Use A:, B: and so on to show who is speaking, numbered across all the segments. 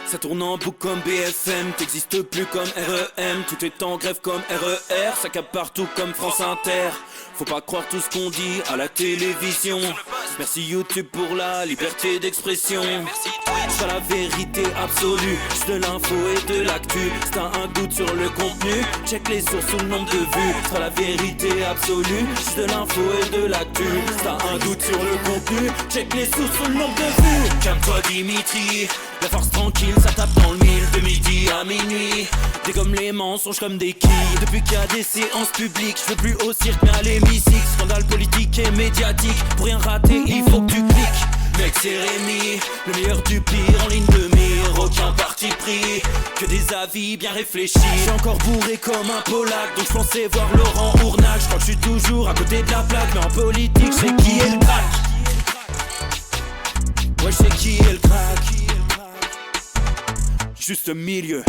A: Ça tourne en boucle comme BFM, t'existes plus comme REM. Tout est en grève comme RER, ça capte partout comme France Inter. Faut pas croire tout ce qu'on dit à la télévision. Merci YouTube pour la liberté d'expression. C'est pas la vérité absolue, juste de l'info et de l'actu. Si t'as un doute sur le contenu, check les sources ou le nombre de vues. C'est pas la vérité absolue, juste de l'info et de l'actu. Si t'as un doute sur le contenu, check les sources ou le nombre de vues. Calme-toi Dimitri, la force tranquille, ça tape dans le mille. De midi à minuit, dégomme les mensonges comme des quilles. Depuis qu'il y a des séances publiques, je veux plus au cirque mais à l'hémicycle. Scandale politique et médiatique, pour rien rater il faut que tu cliques. Mec c'est Rémi, le meilleur du pire en ligne de mire. Aucun parti pris, que des avis bien réfléchis. J'suis encore bourré comme un Polac, donc j'pensais voir Laurent Ournac. J'crois que j'suis toujours à côté de la plaque, mais en politique j'sais qui est le crack. Ouais j'sais qui est le crack. Juste milieu.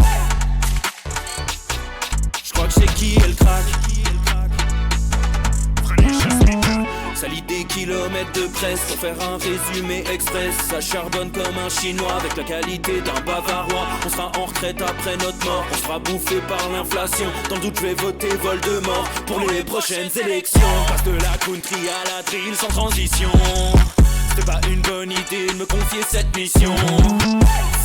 A: J'crois que j'sais qui est le crack. Salit des kilomètres de presse pour faire un résumé express. Ça charbonne comme un chinois avec la qualité d'un bavarois. On sera en retraite après notre mort, on sera bouffé par l'inflation. Dans le doute je vais voter Voldemort pour les prochaines élections. Passe de la country à la drill sans transition. C'était pas une bonne idée de me confier cette mission.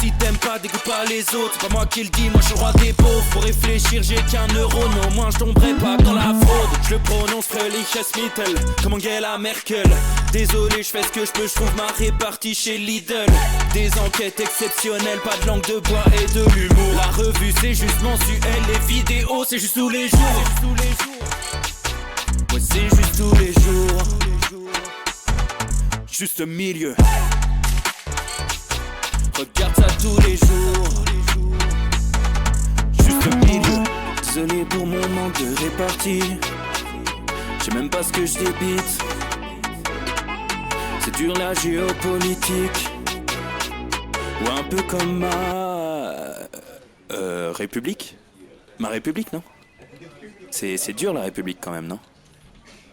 A: Si t'aimes pas, dégoûte pas les autres. C'est pas moi qui le dis, moi je suis le roi des pauvres. Pour réfléchir j'ai qu'un euro, mais au moins je tomberai pas dans la fraude. Je le prononce Fröhliches Mittel, comme Angela Merkel. Désolé, je fais ce que je peux, je trouve ma répartie chez Lidl. Des enquêtes exceptionnelles, pas de langue de bois et de l'humour. La revue c'est juste mensuel, les vidéos c'est juste tous les jours. Ouais c'est juste tous les jours. Juste milieu. Regarde ça tous les jours. Juste milieu. Désolé pour mon manque de répartie. J'sais même pas ce que je débite. C'est dur la géopolitique. Ou un peu comme ma... République. Ma République, non? C'est dur la République quand même, non?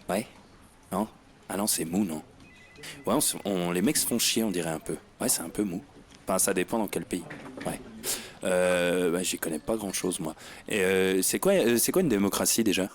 A: Ouais? Non? Ah non, c'est mou, non? Ouais, les mecs se font chier, on dirait un peu. Ouais, c'est un peu mou. Enfin, ça dépend dans quel pays. Ouais. Bah, j'y connais pas grand chose, moi. Et c'est quoi une démocratie déjà?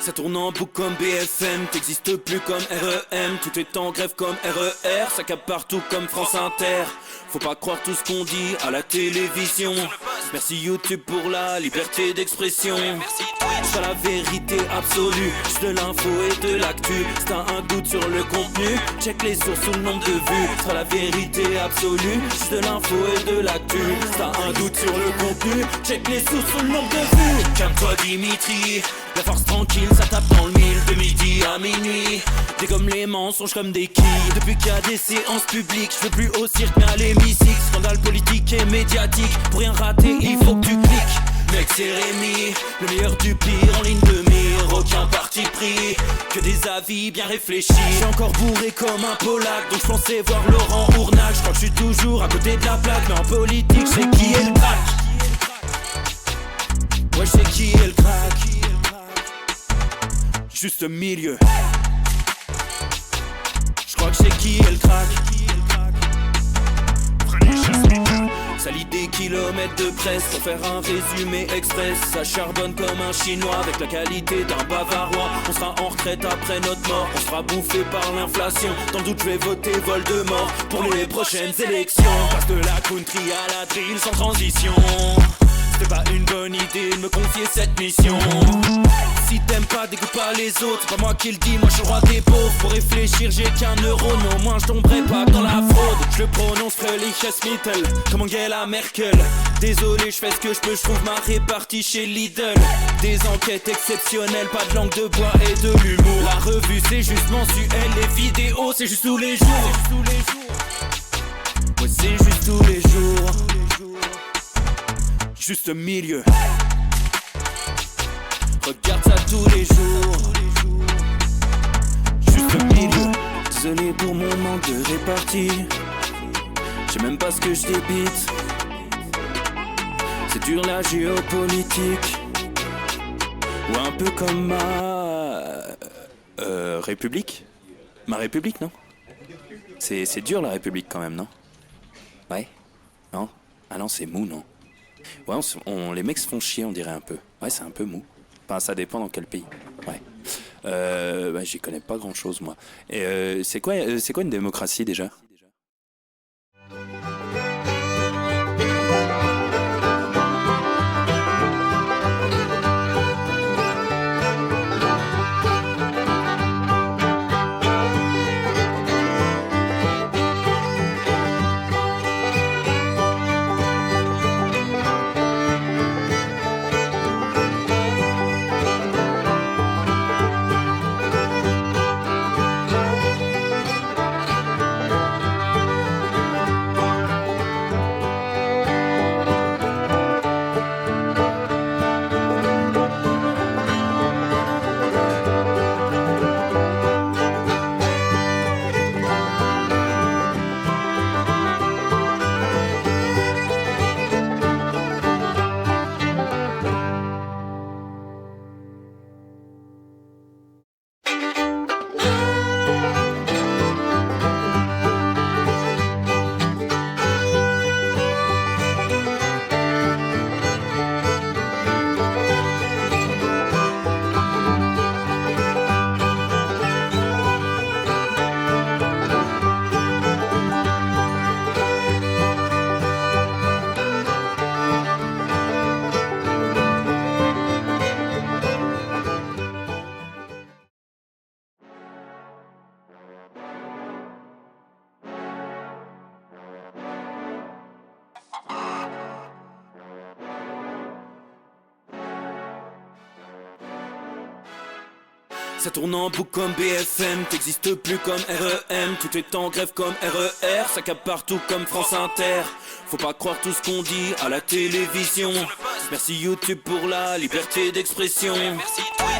A: Ça tourne en boucle comme BFM, t'existes plus comme REM. Tout est en grève comme RER, ça capte partout comme France Inter. Faut pas croire tout ce qu'on dit à la télévision. Merci YouTube pour la liberté d'expression. C'est pas la vérité absolue, juste de l'info et de l'actu. Si t'as un doute sur le contenu, check les sources ou le nombre de vues. C'est pas la vérité absolue, juste de l'info et de l'actu. Si t'as un doute sur le contenu, check les sources ou le nombre de vues. Calme-toi Dimitri, la force tranquille, ça tape dans le mille. De midi à minuit, dégomme les mensonges comme des quilles. Depuis qu'il y a des séances publiques, je veux plus au cirque mais à l'hémicycle. Scandale politique et médiatique, pour rien rater il faut que tu cliques. Mec c'est Rémi, le meilleur du pire en ligne de mire. pris que des avis bien réfléchis. J'suis encore bourré comme un Polac, donc j'pensais voir Laurent Ournac. J'crois que j'suis toujours à côté de la plaque, mais en politique j'sais qui est le crack. Ouais, j'sais qui est le crack. Juste milieu. J'crois que j'sais qui est le crack. Ça lit des kilomètres de presse pour faire un résumé express. Ça charbonne comme un chinois avec la qualité d'un bavarois. On sera en retraite après notre mort, on sera bouffé par l'inflation. Dans le doute je vais voter Voldemort pour les prochaines élections. Passe de la country à la drill sans transition. C'était pas une bonne idée de me confier cette mission. Si t'aimes pas, dégoûte pas les autres. C'est pas moi qui le dis, moi je suis le roi des pauvres. Pour réfléchir j'ai qu'un euro, mais au moins je tomberai pas dans la fraude. Je le prononce Fröhliches Mittel, comme Angela Merkel. Désolé, je fais ce que je peux, je trouve ma répartie chez Lidl. Des enquêtes exceptionnelles, pas de langue de bois et de l'humour. La revue c'est juste mensuel, les vidéos c'est juste tous les jours. Ouais, c'est juste tous les jours. Juste milieu. Regarde ça tous les jours. Juste milieu. Désolé pour mon manque de répartie. Je sais même pas ce que je débite. C'est dur la géopolitique. Ou un peu comme ma République. Ma République, non? C'est dur la République quand même, non? Ouais? Non? Ah non, c'est mou, non? Ouais, les mecs se font chier, on dirait un peu. Ouais, c'est un peu mou. Enfin, ça dépend dans quel pays. Ouais. Bah, j'y connais pas grand chose, moi. Et c'est quoi une démocratie déjà? Ça tourne en boucle comme BFM, t'existes plus comme REM. Tout est en grève comme RER, ça capte partout comme France Inter. Faut pas croire tout ce qu'on dit à la télévision. Merci YouTube pour la liberté d'expression.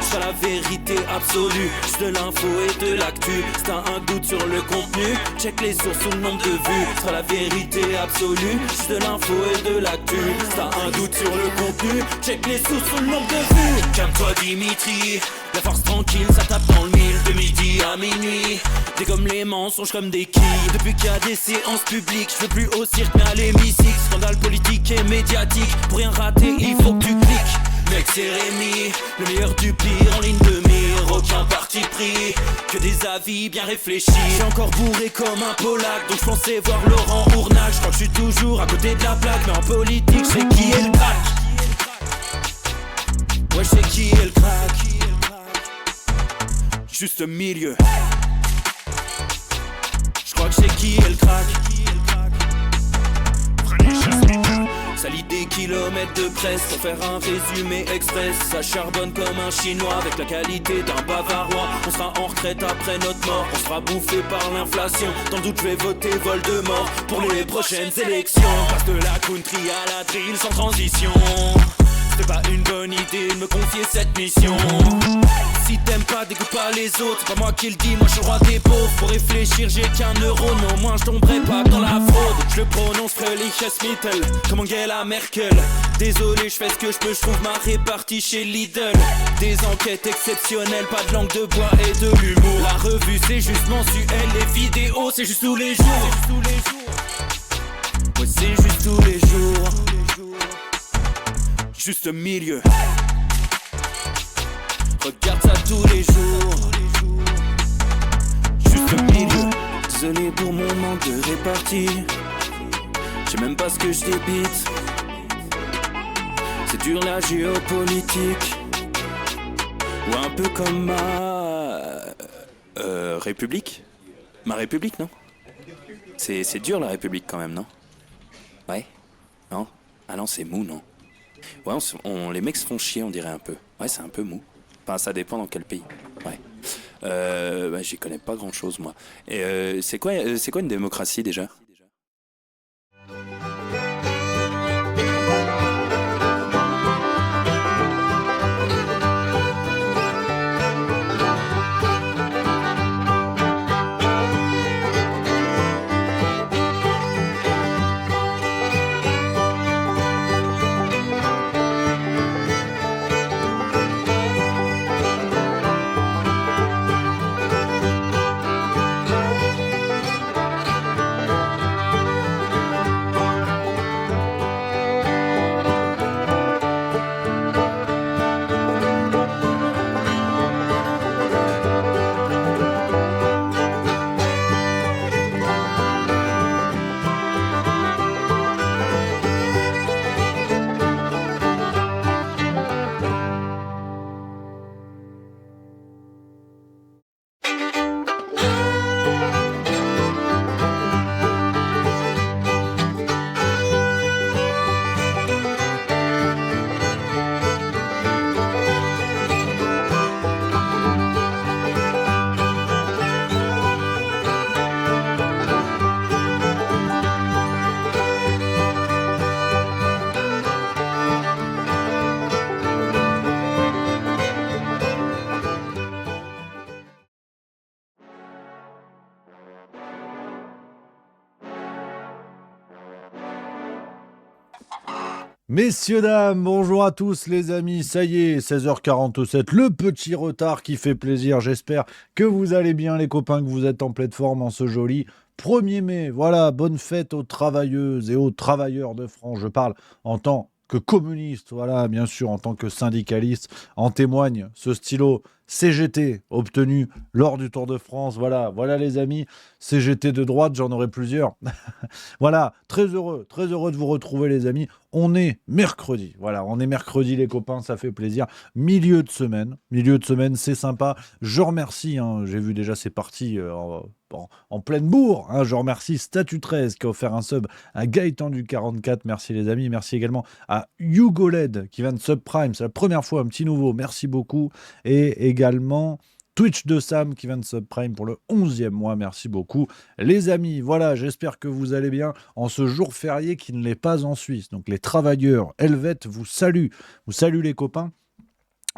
A: C'est la vérité absolue, c'est de l'info et de l'actu. Si t'as un doute sur le contenu, check les sources ou le nombre de vues. C'est la vérité absolue, c'est de l'info et de l'actu. Si t'as un doute sur le contenu, check les sources ou le nombre de vues. Calme-toi Dimitri, la force tranquille, ça tape dans le mille. De midi à minuit, dégomme les mensonges comme des quilles. Depuis qu'il y a des séances publiques, je veux plus au cirque mais à l'hémicycle. Scandale politique et médiatique, pour rien rater il faut que tu cliques. Mec c'est Rémi, le meilleur du pire en ligne de mire. Aucun parti pris, que des avis bien réfléchis. J'suis encore bourré comme un Polac, donc j'pensais voir Laurent Ournac. J'crois que j'suis toujours à côté de la plaque, mais en politique j'sais qui est le crack. Ouais j'sais qui est le crack. Juste milieu. J'crois que j'sais qui est le crack. Ça lit des kilomètres de presse pour faire un résumé express. Ça charbonne comme un chinois avec la qualité d'un bavarois. On sera en retraite après notre mort, on sera bouffé par l'inflation. Dans le doute je vais voter Voldemort pour les prochaines élections. Passe de la country à la drill sans transition. C'était pas une bonne idée de me confier cette mission. si t'aimes pas, dégoûte pas les autres. C'est pas moi qui le dis, moi je suis le roi des pauvres. Pour réfléchir, j'ai qu'un euro, mais au moins je tomberai pas dans la fraude. Je le prononce Fröhliches Mittel, comme Angela Merkel. Désolé, je fais ce que je peux, je trouve ma répartie chez Lidl. Des enquêtes exceptionnelles, pas de langue de bois et de l'humour. La revue c'est juste mensuel, les vidéos c'est juste tous les jours. Ouais, c'est juste tous les jours. Juste milieu. Regarde ça tous les jours. Juste milieu. Désolé pour mon manque de répartie. Je sais même pas ce que je débite. C'est dur la géopolitique. Ou un peu comme ma République. Ma République, non? C'est dur la République quand même, non? Ouais? Non? Ah non, c'est mou, non? Ouais, les mecs se font chier, on dirait un peu. Ouais, c'est un peu mou. Enfin, ça dépend dans quel pays. Ouais. J'y connais pas grand chose, moi. Et c'est quoi une démocratie déjà?
B: Messieurs, dames, bonjour à tous les amis, ça y est, 16h47, le petit retard qui fait plaisir, j'espère que vous allez bien les copains, que vous êtes en pleine forme en ce joli 1er mai. Voilà, bonne fête aux travailleuses et aux travailleurs de France, je parle en tant que communiste, voilà, bien sûr, en tant que syndicaliste, en témoigne ce stylo CGT obtenu lors du Tour de France, voilà les amis, CGT de droite, j'en aurai plusieurs. Voilà, très heureux de vous retrouver les amis. On est mercredi, voilà, on est mercredi les copains, ça fait plaisir. Milieu de semaine, c'est sympa. Je remercie, j'ai vu déjà c'est parti en pleine bourre. Je remercie Statu13 qui a offert un sub à Gaëtan du 44, merci les amis. Merci également à Hugo Led qui vient de subprime, c'est la première fois, un petit nouveau, merci beaucoup. Et également Twitch de Sam qui vient de subprime pour le 11e mois, merci beaucoup les amis. Voilà, j'espère que vous allez bien en ce jour férié qui ne l'est pas en Suisse. Donc les travailleurs helvètes vous saluent les copains.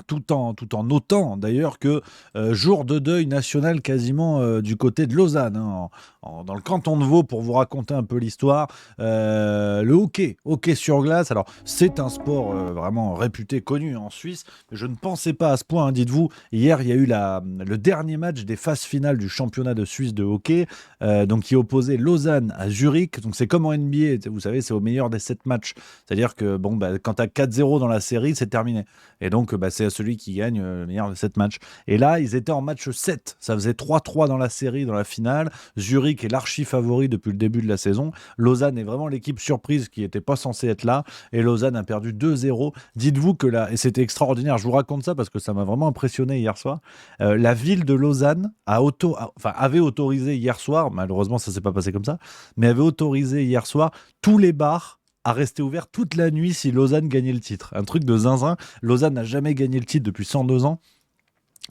B: Tout en notant d'ailleurs que jour de deuil national quasiment du côté de Lausanne, dans le canton de Vaud, pour vous raconter un peu l'histoire. Le hockey sur glace, alors c'est un sport vraiment réputé, connu en Suisse, mais je ne pensais pas à ce point, dites-vous. Hier, il y a eu le dernier match des phases finales du championnat de Suisse de hockey, donc qui opposait Lausanne à Zurich. Donc c'est comme en NBA, vous savez, c'est au meilleur des 7 matchs. C'est-à-dire que quand tu as 4-0 dans la série, c'est terminé. Et donc, c'est celui qui gagne le meilleur de 7 matchs. Et là, ils étaient en match 7. Ça faisait 3-3 dans la série, dans la finale. Zurich est l'archi-favori depuis le début de la saison. Lausanne est vraiment l'équipe surprise qui n'était pas censée être là. Et Lausanne a perdu 2-0. Dites-vous que là, et c'était extraordinaire, je vous raconte ça parce que ça m'a vraiment impressionné hier soir. La ville de Lausanne avait autorisé hier soir, malheureusement ça ne s'est pas passé comme ça, mais avait autorisé hier soir tous les bars à rester ouvert toute la nuit si Lausanne gagnait le titre. Un truc de zinzin. Lausanne n'a jamais gagné le titre depuis 102 ans.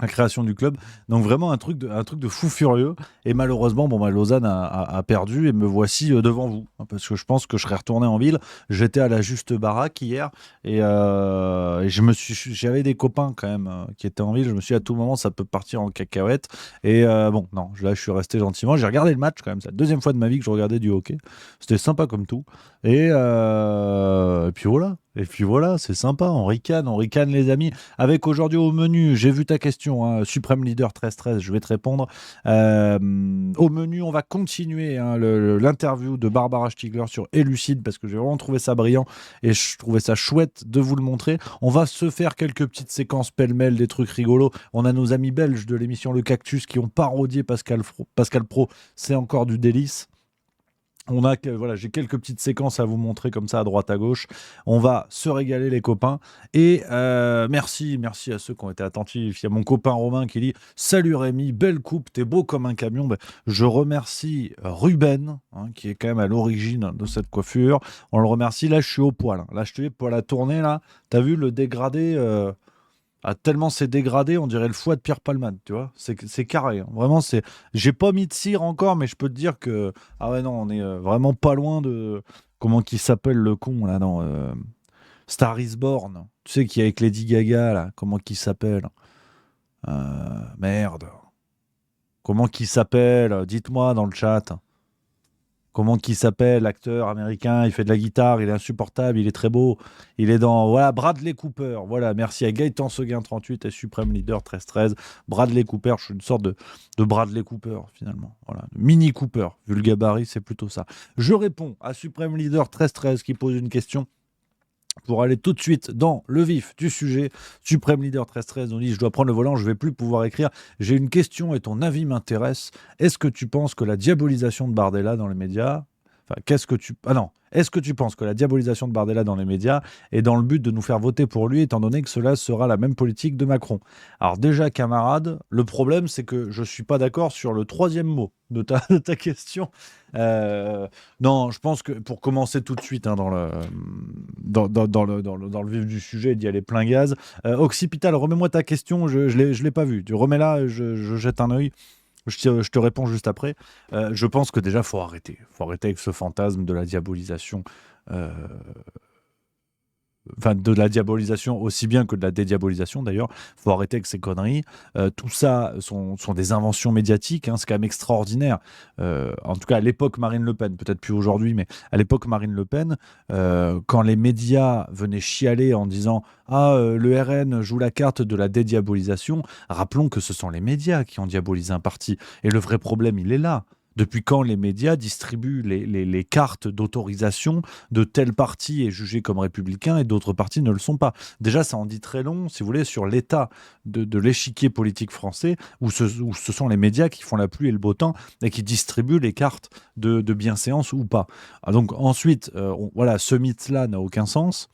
B: la création du club. Donc vraiment un truc de fou furieux. Et malheureusement, Lausanne a perdu et me voici devant vous. Parce que je pense que je serais retourné en ville. J'étais à la Juste Baraque hier et j'avais des copains quand même qui étaient en ville. Je me suis dit, à tout moment, ça peut partir en cacahuète. Et non, là, je suis resté gentiment. J'ai regardé le match quand même. C'est la deuxième fois de ma vie que je regardais du hockey. C'était sympa comme tout. Et puis voilà. Et puis voilà, c'est sympa, on ricane les amis. Avec aujourd'hui au menu, j'ai vu ta question, hein, Suprême Leader 13-13, je vais te répondre. Au menu, on va continuer l'interview de Barbara Stiegler sur Élucide, parce que j'ai vraiment trouvé ça brillant et je trouvais ça chouette de vous le montrer. On va se faire quelques petites séquences pêle-mêle, des trucs rigolos. On a nos amis belges de l'émission Le Cactus qui ont parodié Pascal Pro, c'est encore du délice. J'ai quelques petites séquences à vous montrer comme ça à droite à gauche. On va se régaler les copains. Et merci à ceux qui ont été attentifs. Il y a mon copain Romain qui dit « Salut Rémi, belle coupe, t'es beau comme un camion ». Je remercie Ruben, qui est quand même à l'origine de cette coiffure. On le remercie. Là, je suis au poil. Là, je te dis, poil à tourner. Là, t'as vu le dégradé tellement c'est dégradé, on dirait le foie de Pierre Palmade, tu vois. C'est carré. Hein. Vraiment, j'ai pas mis de cire encore, mais je peux te dire que. Ah ouais, non, on est vraiment pas loin de. Comment qu'il s'appelle le con, là, non Star is Born. Tu sais, qui est avec Lady Gaga, là. Comment qu'il s'appelle Merde. Comment qu'il s'appelle Dites-moi dans le chat. Comment qu'il s'appelle, l'acteur américain, il fait de la guitare, il est insupportable, il est très beau. Il est dans, voilà, Bradley Cooper. Voilà, merci à Gaëtan Seguin 38 et Suprême Leader 13-13. Bradley Cooper, je suis une sorte de Bradley Cooper, finalement. Voilà, Mini Cooper, vu le gabarit, c'est plutôt ça. Je réponds à Suprême Leader 13-13 qui pose une question. Pour aller tout de suite dans le vif du sujet, Suprême Leader 13-13 on dit « Je dois prendre le volant, je ne vais plus pouvoir écrire. J'ai une question et ton avis m'intéresse. Est-ce que tu penses que la diabolisation de Bardella dans les médias... Enfin, est-ce que tu penses que la diabolisation de Bardella dans les médias est dans le but de nous faire voter pour lui, étant donné que cela sera la même politique de Macron ?» Alors déjà, camarade, le problème, c'est que je ne suis pas d'accord sur le troisième mot de ta question. Non, je pense que pour commencer tout de suite dans le vif du sujet, d'y aller plein gaz. Occipital, remets-moi ta question, je l'ai pas vue. Tu remets-la, je jette un œil. Je te réponds juste après. Je pense que déjà, faut arrêter. Faut arrêter avec ce fantasme de la diabolisation. Enfin, de la diabolisation aussi bien que de la dédiabolisation d'ailleurs. Il faut arrêter avec ces conneries. Tout ça sont des inventions médiatiques. C'est quand même extraordinaire. En tout cas, à l'époque Marine Le Pen, peut-être plus aujourd'hui, mais à l'époque Marine Le Pen, quand les médias venaient chialer en disant « Ah, le RN joue la carte de la dédiabolisation », rappelons que ce sont les médias qui ont diabolisé un parti. Et le vrai problème, il est là. Depuis quand les médias distribuent les cartes d'autorisation de tel parti est jugé comme républicain et d'autres partis ne le sont pas. Déjà, ça en dit très long, si vous voulez, sur l'état de l'échiquier politique français, où ce sont les médias qui font la pluie et le beau temps et qui distribuent les cartes de bienséance ou pas. Donc ensuite, voilà, ce mythe-là n'a aucun sens.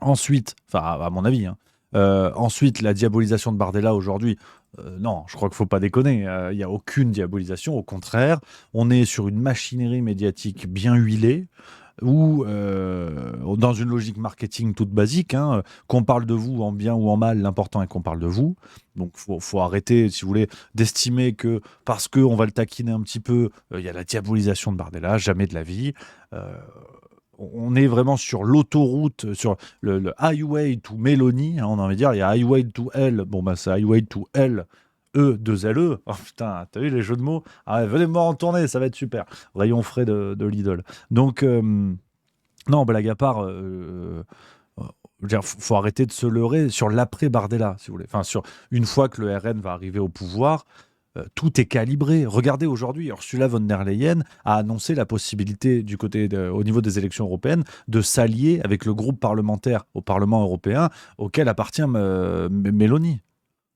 B: Ensuite, enfin à mon avis, ensuite, la diabolisation de Bardella aujourd'hui, non, je crois qu'il ne faut pas déconner. Il n'y a aucune diabolisation. Au contraire, on est sur une machinerie médiatique bien huilée ou dans une logique marketing toute basique. Qu'on parle de vous en bien ou en mal, l'important est qu'on parle de vous. Donc, faut arrêter, si vous voulez, d'estimer que parce qu'on va le taquiner un petit peu, il y a la diabolisation de Bardella. Jamais de la vie. On est vraiment sur l'autoroute, sur le highway to Mélanie, on a envie de dire, il y a highway to hell, c'est highway to hell, E2LE, oh putain, t'as vu les jeux de mots? Ah ouais, venez me voir en tournée, ça va être super, rayon frais de Lidl. Donc, non, blague à part, faut arrêter de se leurrer sur l'après-Bardella, si vous voulez. Enfin, une fois que le RN va arriver au pouvoir, tout est calibré. Regardez aujourd'hui, Ursula von der Leyen a annoncé la possibilité au niveau des élections européennes de s'allier avec le groupe parlementaire au Parlement européen auquel appartient Meloni.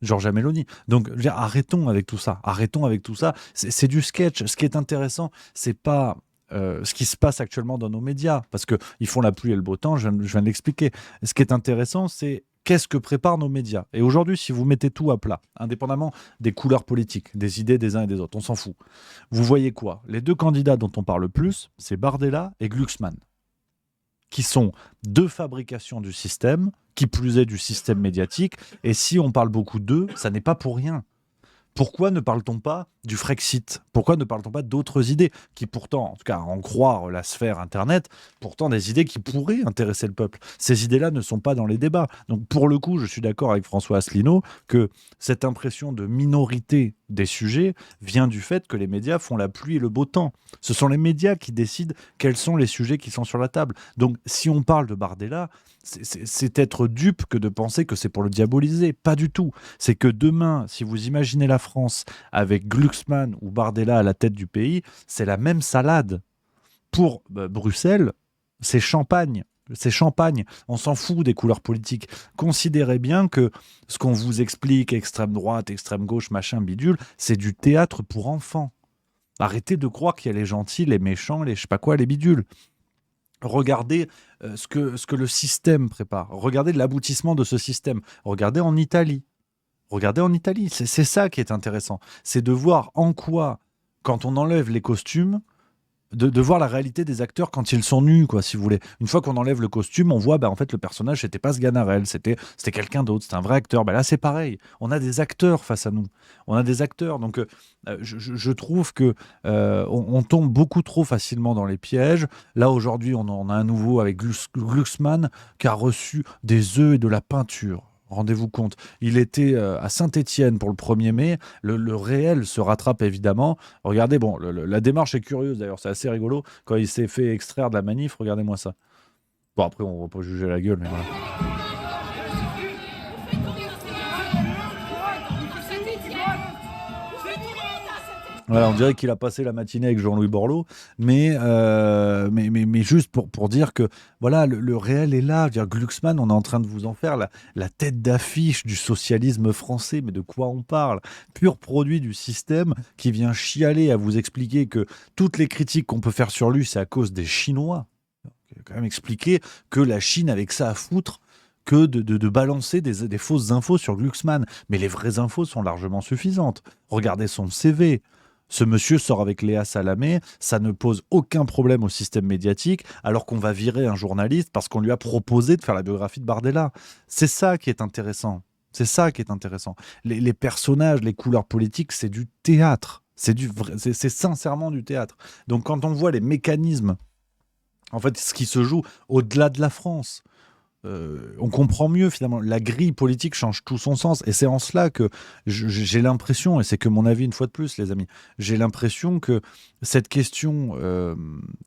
B: Giorgia Meloni. Donc, je veux dire, arrêtons avec tout ça. C'est du sketch. Ce qui est intéressant, c'est pas ce qui se passe actuellement dans nos médias, parce qu'ils font la pluie et le beau temps, je viens de l'expliquer. Ce qui est intéressant, c'est qu'est-ce que préparent nos médias. Et aujourd'hui, si vous mettez tout à plat, indépendamment des couleurs politiques, des idées des uns et des autres, on s'en fout. Vous voyez quoi? Les deux candidats dont on parle le plus, c'est Bardella et Glucksmann, qui sont deux fabrications du système qui plus est du système médiatique. Et si on parle beaucoup d'eux, ça n'est pas pour rien. Pourquoi ne parle-t-on pas du Frexit ? Pourquoi ne parle-t-on pas d'autres idées qui pourtant, en tout cas à en croire la sphère Internet, pourtant des idées qui pourraient intéresser le peuple ? Ces idées-là ne sont pas dans les débats. Donc pour le coup, je suis d'accord avec François Asselineau que cette impression de minorité des sujets vient du fait que les médias font la pluie et le beau temps. Ce sont les médias qui décident quels sont les sujets qui sont sur la table. Donc si on parle de Bardella, c'est être dupe que de penser que c'est pour le diaboliser. Pas du tout. C'est que demain, si vous imaginez la France avec Glucksmann ou Bardella à la tête du pays, c'est la même salade. Pour Bruxelles, c'est champagne. C'est champagne. On s'en fout des couleurs politiques. Considérez bien que ce qu'on vous explique, extrême droite, extrême gauche, machin, bidule, c'est du théâtre pour enfants. Arrêtez de croire qu'il y a les gentils, les méchants, les je sais pas quoi, les bidules. Regardez ce que le système prépare. Regardez l'aboutissement de ce système. Regardez en Italie. C'est ça qui est intéressant. C'est de voir en quoi, quand on enlève les costumes, de voir la réalité des acteurs quand ils sont nus, quoi, si vous voulez. Une fois qu'on enlève le costume, on voit, en fait, le personnage, c'était pas Sganarelle, c'était quelqu'un d'autre, c'était un vrai acteur. Là, c'est pareil. On a des acteurs face à nous. On a des acteurs. Donc, je trouve que on tombe beaucoup trop facilement dans les pièges. Là, aujourd'hui, on en a un nouveau avec Glucksmann qui a reçu des œufs et de la peinture. Rendez-vous compte, il était à Saint-Étienne pour le 1er mai. Le réel se rattrape évidemment. Regardez, la démarche est curieuse d'ailleurs, c'est assez rigolo. Quand il s'est fait extraire de la manif, regardez-moi ça. Bon, après, on va pas juger la gueule, mais voilà. Voilà, on dirait qu'il a passé la matinée avec Jean-Louis Borloo, mais juste pour dire que voilà, le réel est là. Dire Glucksmann, on est en train de vous en faire la tête d'affiche du socialisme français, mais de quoi on parle ? Pur produit du système qui vient chialer à vous expliquer que toutes les critiques qu'on peut faire sur lui, c'est à cause des Chinois. Il a quand même expliqué que la Chine avait que ça à foutre que de balancer des fausses infos sur Glucksmann. Mais les vraies infos sont largement suffisantes. Regardez son CV. Ce monsieur sort avec Léa Salamé, ça ne pose aucun problème au système médiatique, alors qu'on va virer un journaliste parce qu'on lui a proposé de faire la biographie de Bardella. C'est ça qui est intéressant. C'est ça qui est intéressant. Les personnages, les couleurs politiques, c'est du théâtre. C'est sincèrement du théâtre. Donc quand on voit les mécanismes, en fait, ce qui se joue au-delà de la France, on comprend mieux finalement. La grille politique change tout son sens. Et c'est en cela que j'ai l'impression, et c'est que mon avis une fois de plus, les amis, j'ai l'impression que cette question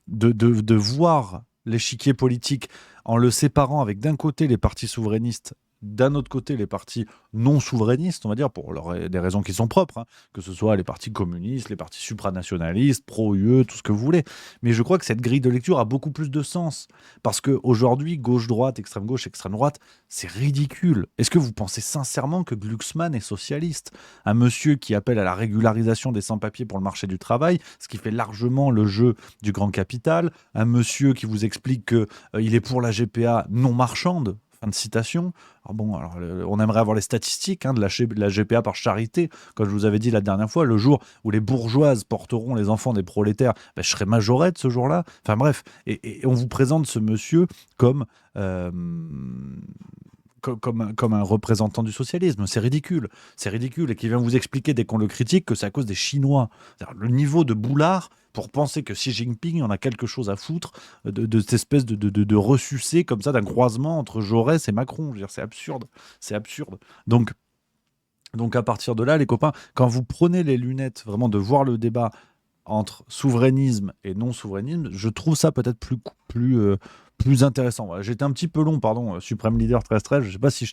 B: de voir l'échiquier politique en le séparant avec d'un côté les partis souverainistes, d'un autre côté les partis non souverainistes, on va dire, pour des raisons qui sont propres, hein, que ce soit les partis communistes, les partis supranationalistes, pro-UE, tout ce que vous voulez. Mais je crois que cette grille de lecture a beaucoup plus de sens. Parce qu'aujourd'hui, gauche-droite, extrême-gauche, extrême-droite, c'est ridicule. Est-ce que vous pensez sincèrement que Glucksmann est socialiste ? Un monsieur qui appelle à la régularisation des sans-papiers pour le marché du travail, ce qui fait largement le jeu du grand capital. Un monsieur qui vous explique qu'il est pour la GPA non marchande. Fin de citation. Alors, on aimerait avoir les statistiques de la GPA par charité. Comme je vous avais dit la dernière fois, le jour où les bourgeoises porteront les enfants des prolétaires, je serai majorette ce jour-là. Enfin bref, et on vous présente ce monsieur comme un représentant du socialisme. C'est ridicule. C'est ridicule. Et qui vient vous expliquer dès qu'on le critique que c'est à cause des Chinois. C'est-à-dire, le niveau de boulard pour penser que Xi Jinping en a quelque chose à foutre de cette espèce de ressucé comme ça, d'un croisement entre Jaurès et Macron. Je veux dire, c'est absurde. C'est absurde. Donc à partir de là, les copains, quand vous prenez les lunettes vraiment de voir le débat entre souverainisme et non-souverainisme, je trouve ça peut-être plus intéressant. Voilà, j'étais un petit peu long, pardon, Suprême Leader 1313, je ne sais pas si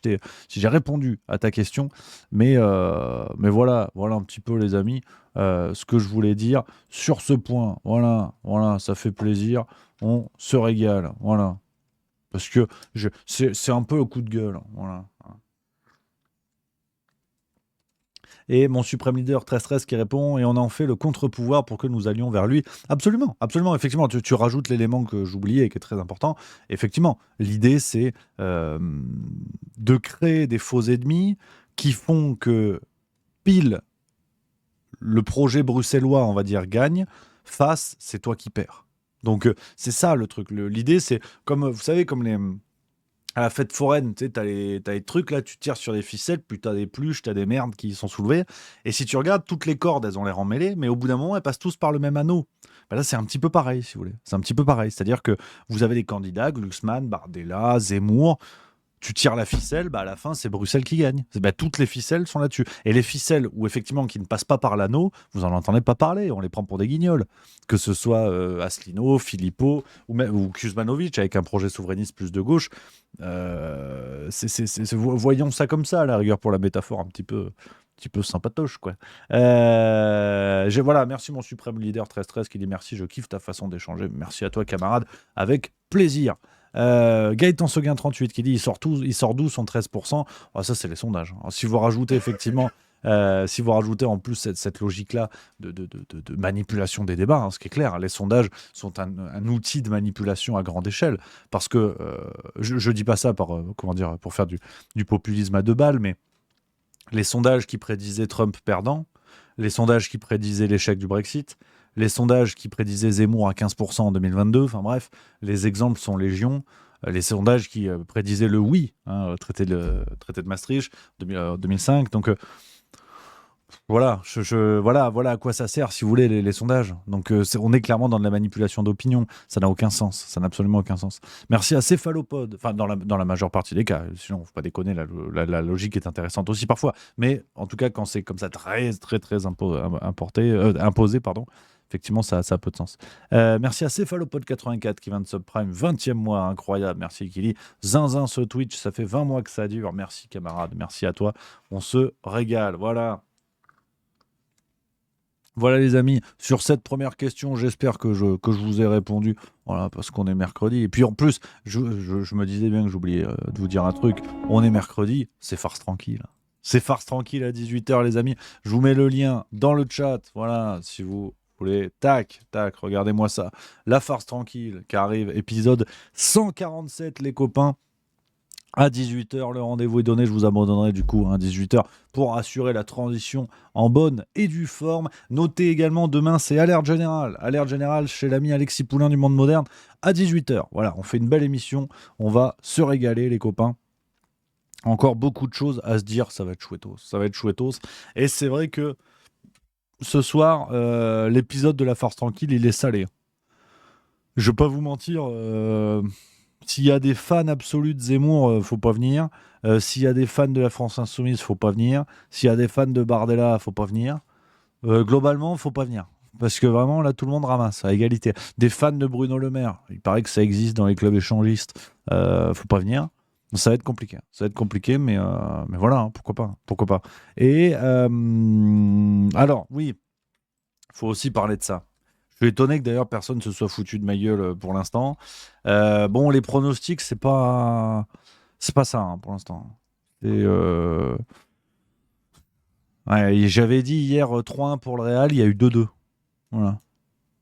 B: j'ai répondu à ta question, mais voilà un petit peu, les amis, ce que je voulais dire sur ce point. Voilà, ça fait plaisir, on se régale, voilà. Parce que c'est un peu le coup de gueule, voilà. Et mon suprême leader 1313 qui répond, et on en fait le contre-pouvoir pour que nous allions vers lui. Absolument, effectivement, tu rajoutes l'élément que j'oubliais et qui est très important. Effectivement, l'idée c'est de créer des faux ennemis qui font que pile le projet bruxellois, on va dire, gagne, face, c'est toi qui perds. Donc c'est ça le truc. L'idée c'est, comme vous savez, comme à la fête foraine, tu sais, t'as les trucs là, tu tires sur des ficelles, puis t'as des pluches, t'as des merdes qui sont soulevées. Et si tu regardes, toutes les cordes, elles ont l'air emmêlées, mais au bout d'un moment, elles passent tous par le même anneau. Bah là, c'est un petit peu pareil, si vous voulez. C'est un petit peu pareil. C'est-à-dire que vous avez des candidats, Glucksmann, Bardella, Zemmour. Tu tires la ficelle, bah à la fin, c'est Bruxelles qui gagne. Bah, toutes les ficelles sont là-dessus. Et les ficelles, où effectivement, qui ne passent pas par l'anneau, vous en entendez pas parler. On les prend pour des guignols. Que ce soit Asselineau, Philippot ou Kuzmanovic, avec un projet souverainiste plus de gauche. Voyons ça comme ça, à la rigueur, pour la métaphore un petit peu sympatoche, quoi. Voilà, merci mon suprême leader 1313 qui dit merci, je kiffe ta façon d'échanger. Merci à toi, camarade, avec plaisir. Gaëtan Seguin 38 qui dit il sort d'où son 13%. Ah, ça, c'est les sondages. Alors, si vous rajoutez effectivement. Si vous rajoutez en plus cette logique-là de manipulation des débats, ce qui est clair, les sondages sont un outil de manipulation à grande échelle. Parce que je ne dis pas ça pour faire du populisme à deux balles, mais les sondages qui prédisaient Trump perdant, les sondages qui prédisaient l'échec du Brexit, les sondages qui prédisaient Zemmour à 15% en 2022, enfin bref, les exemples sont légion. Les sondages qui prédisaient le oui, traité de Maastricht 2005. Donc voilà, voilà à quoi ça sert, si vous voulez, les sondages. Donc on est clairement dans de la manipulation d'opinion. Ça n'a aucun sens, ça n'a absolument aucun sens. Merci à Céphalopode, enfin dans la majeure partie des cas. Sinon, il ne faut pas déconner, la logique est intéressante aussi parfois. Mais en tout cas, quand c'est comme ça très, très, très imposé, pardon, effectivement, ça a peu de sens. Merci à Céphalopode84 qui vient de subprime, 20e mois, incroyable. Merci Kili. Zinzin ce Twitch, ça fait 20 mois que ça dure. Merci camarade, merci à toi. On se régale, voilà. Voilà les amis, sur cette première question, j'espère que je vous ai répondu. Voilà, parce qu'on est mercredi. Et puis en plus, je me disais bien que j'oubliais de vous dire un truc. On est mercredi, c'est farce tranquille. C'est farce tranquille à 18h les amis. Je vous mets le lien dans le chat. Voilà, si vous voulez. Tac, regardez-moi ça. La farce tranquille qui arrive. Épisode 147 les copains. À 18h, le rendez-vous est donné. Je vous abandonnerai du coup à 18h pour assurer la transition en bonne et due forme. Notez également, demain, c'est Alerte Générale. Alerte Générale chez l'ami Alexis Poulain du Monde Moderne à 18h. Voilà, on fait une belle émission. On va se régaler, les copains. Encore beaucoup de choses à se dire. Ça va être chouettos. Ça va être chouettos. Et c'est vrai que ce soir, l'épisode de La Farce Tranquille, il est salé. Je vais pas vous mentir. S'il y a des fans absolus de Zemmour, faut pas venir. S'il y a des fans de la France Insoumise, faut pas venir. S'il y a des fans de Bardella, faut pas venir. Globalement, faut pas venir. Parce que vraiment, là, tout le monde ramasse à égalité. Des fans de Bruno Le Maire, il paraît que ça existe dans les clubs échangistes. Faut pas venir. Ça va être compliqué. Ça va être compliqué, mais voilà, pourquoi pas. Pourquoi pas. Et alors, oui, faut aussi parler de ça. Je suis étonné que d'ailleurs personne se soit foutu de ma gueule pour l'instant. Bon, les pronostics, c'est pas ça pour l'instant. Ouais, j'avais dit hier 3-1 pour le Real, il y a eu 2-2. Voilà.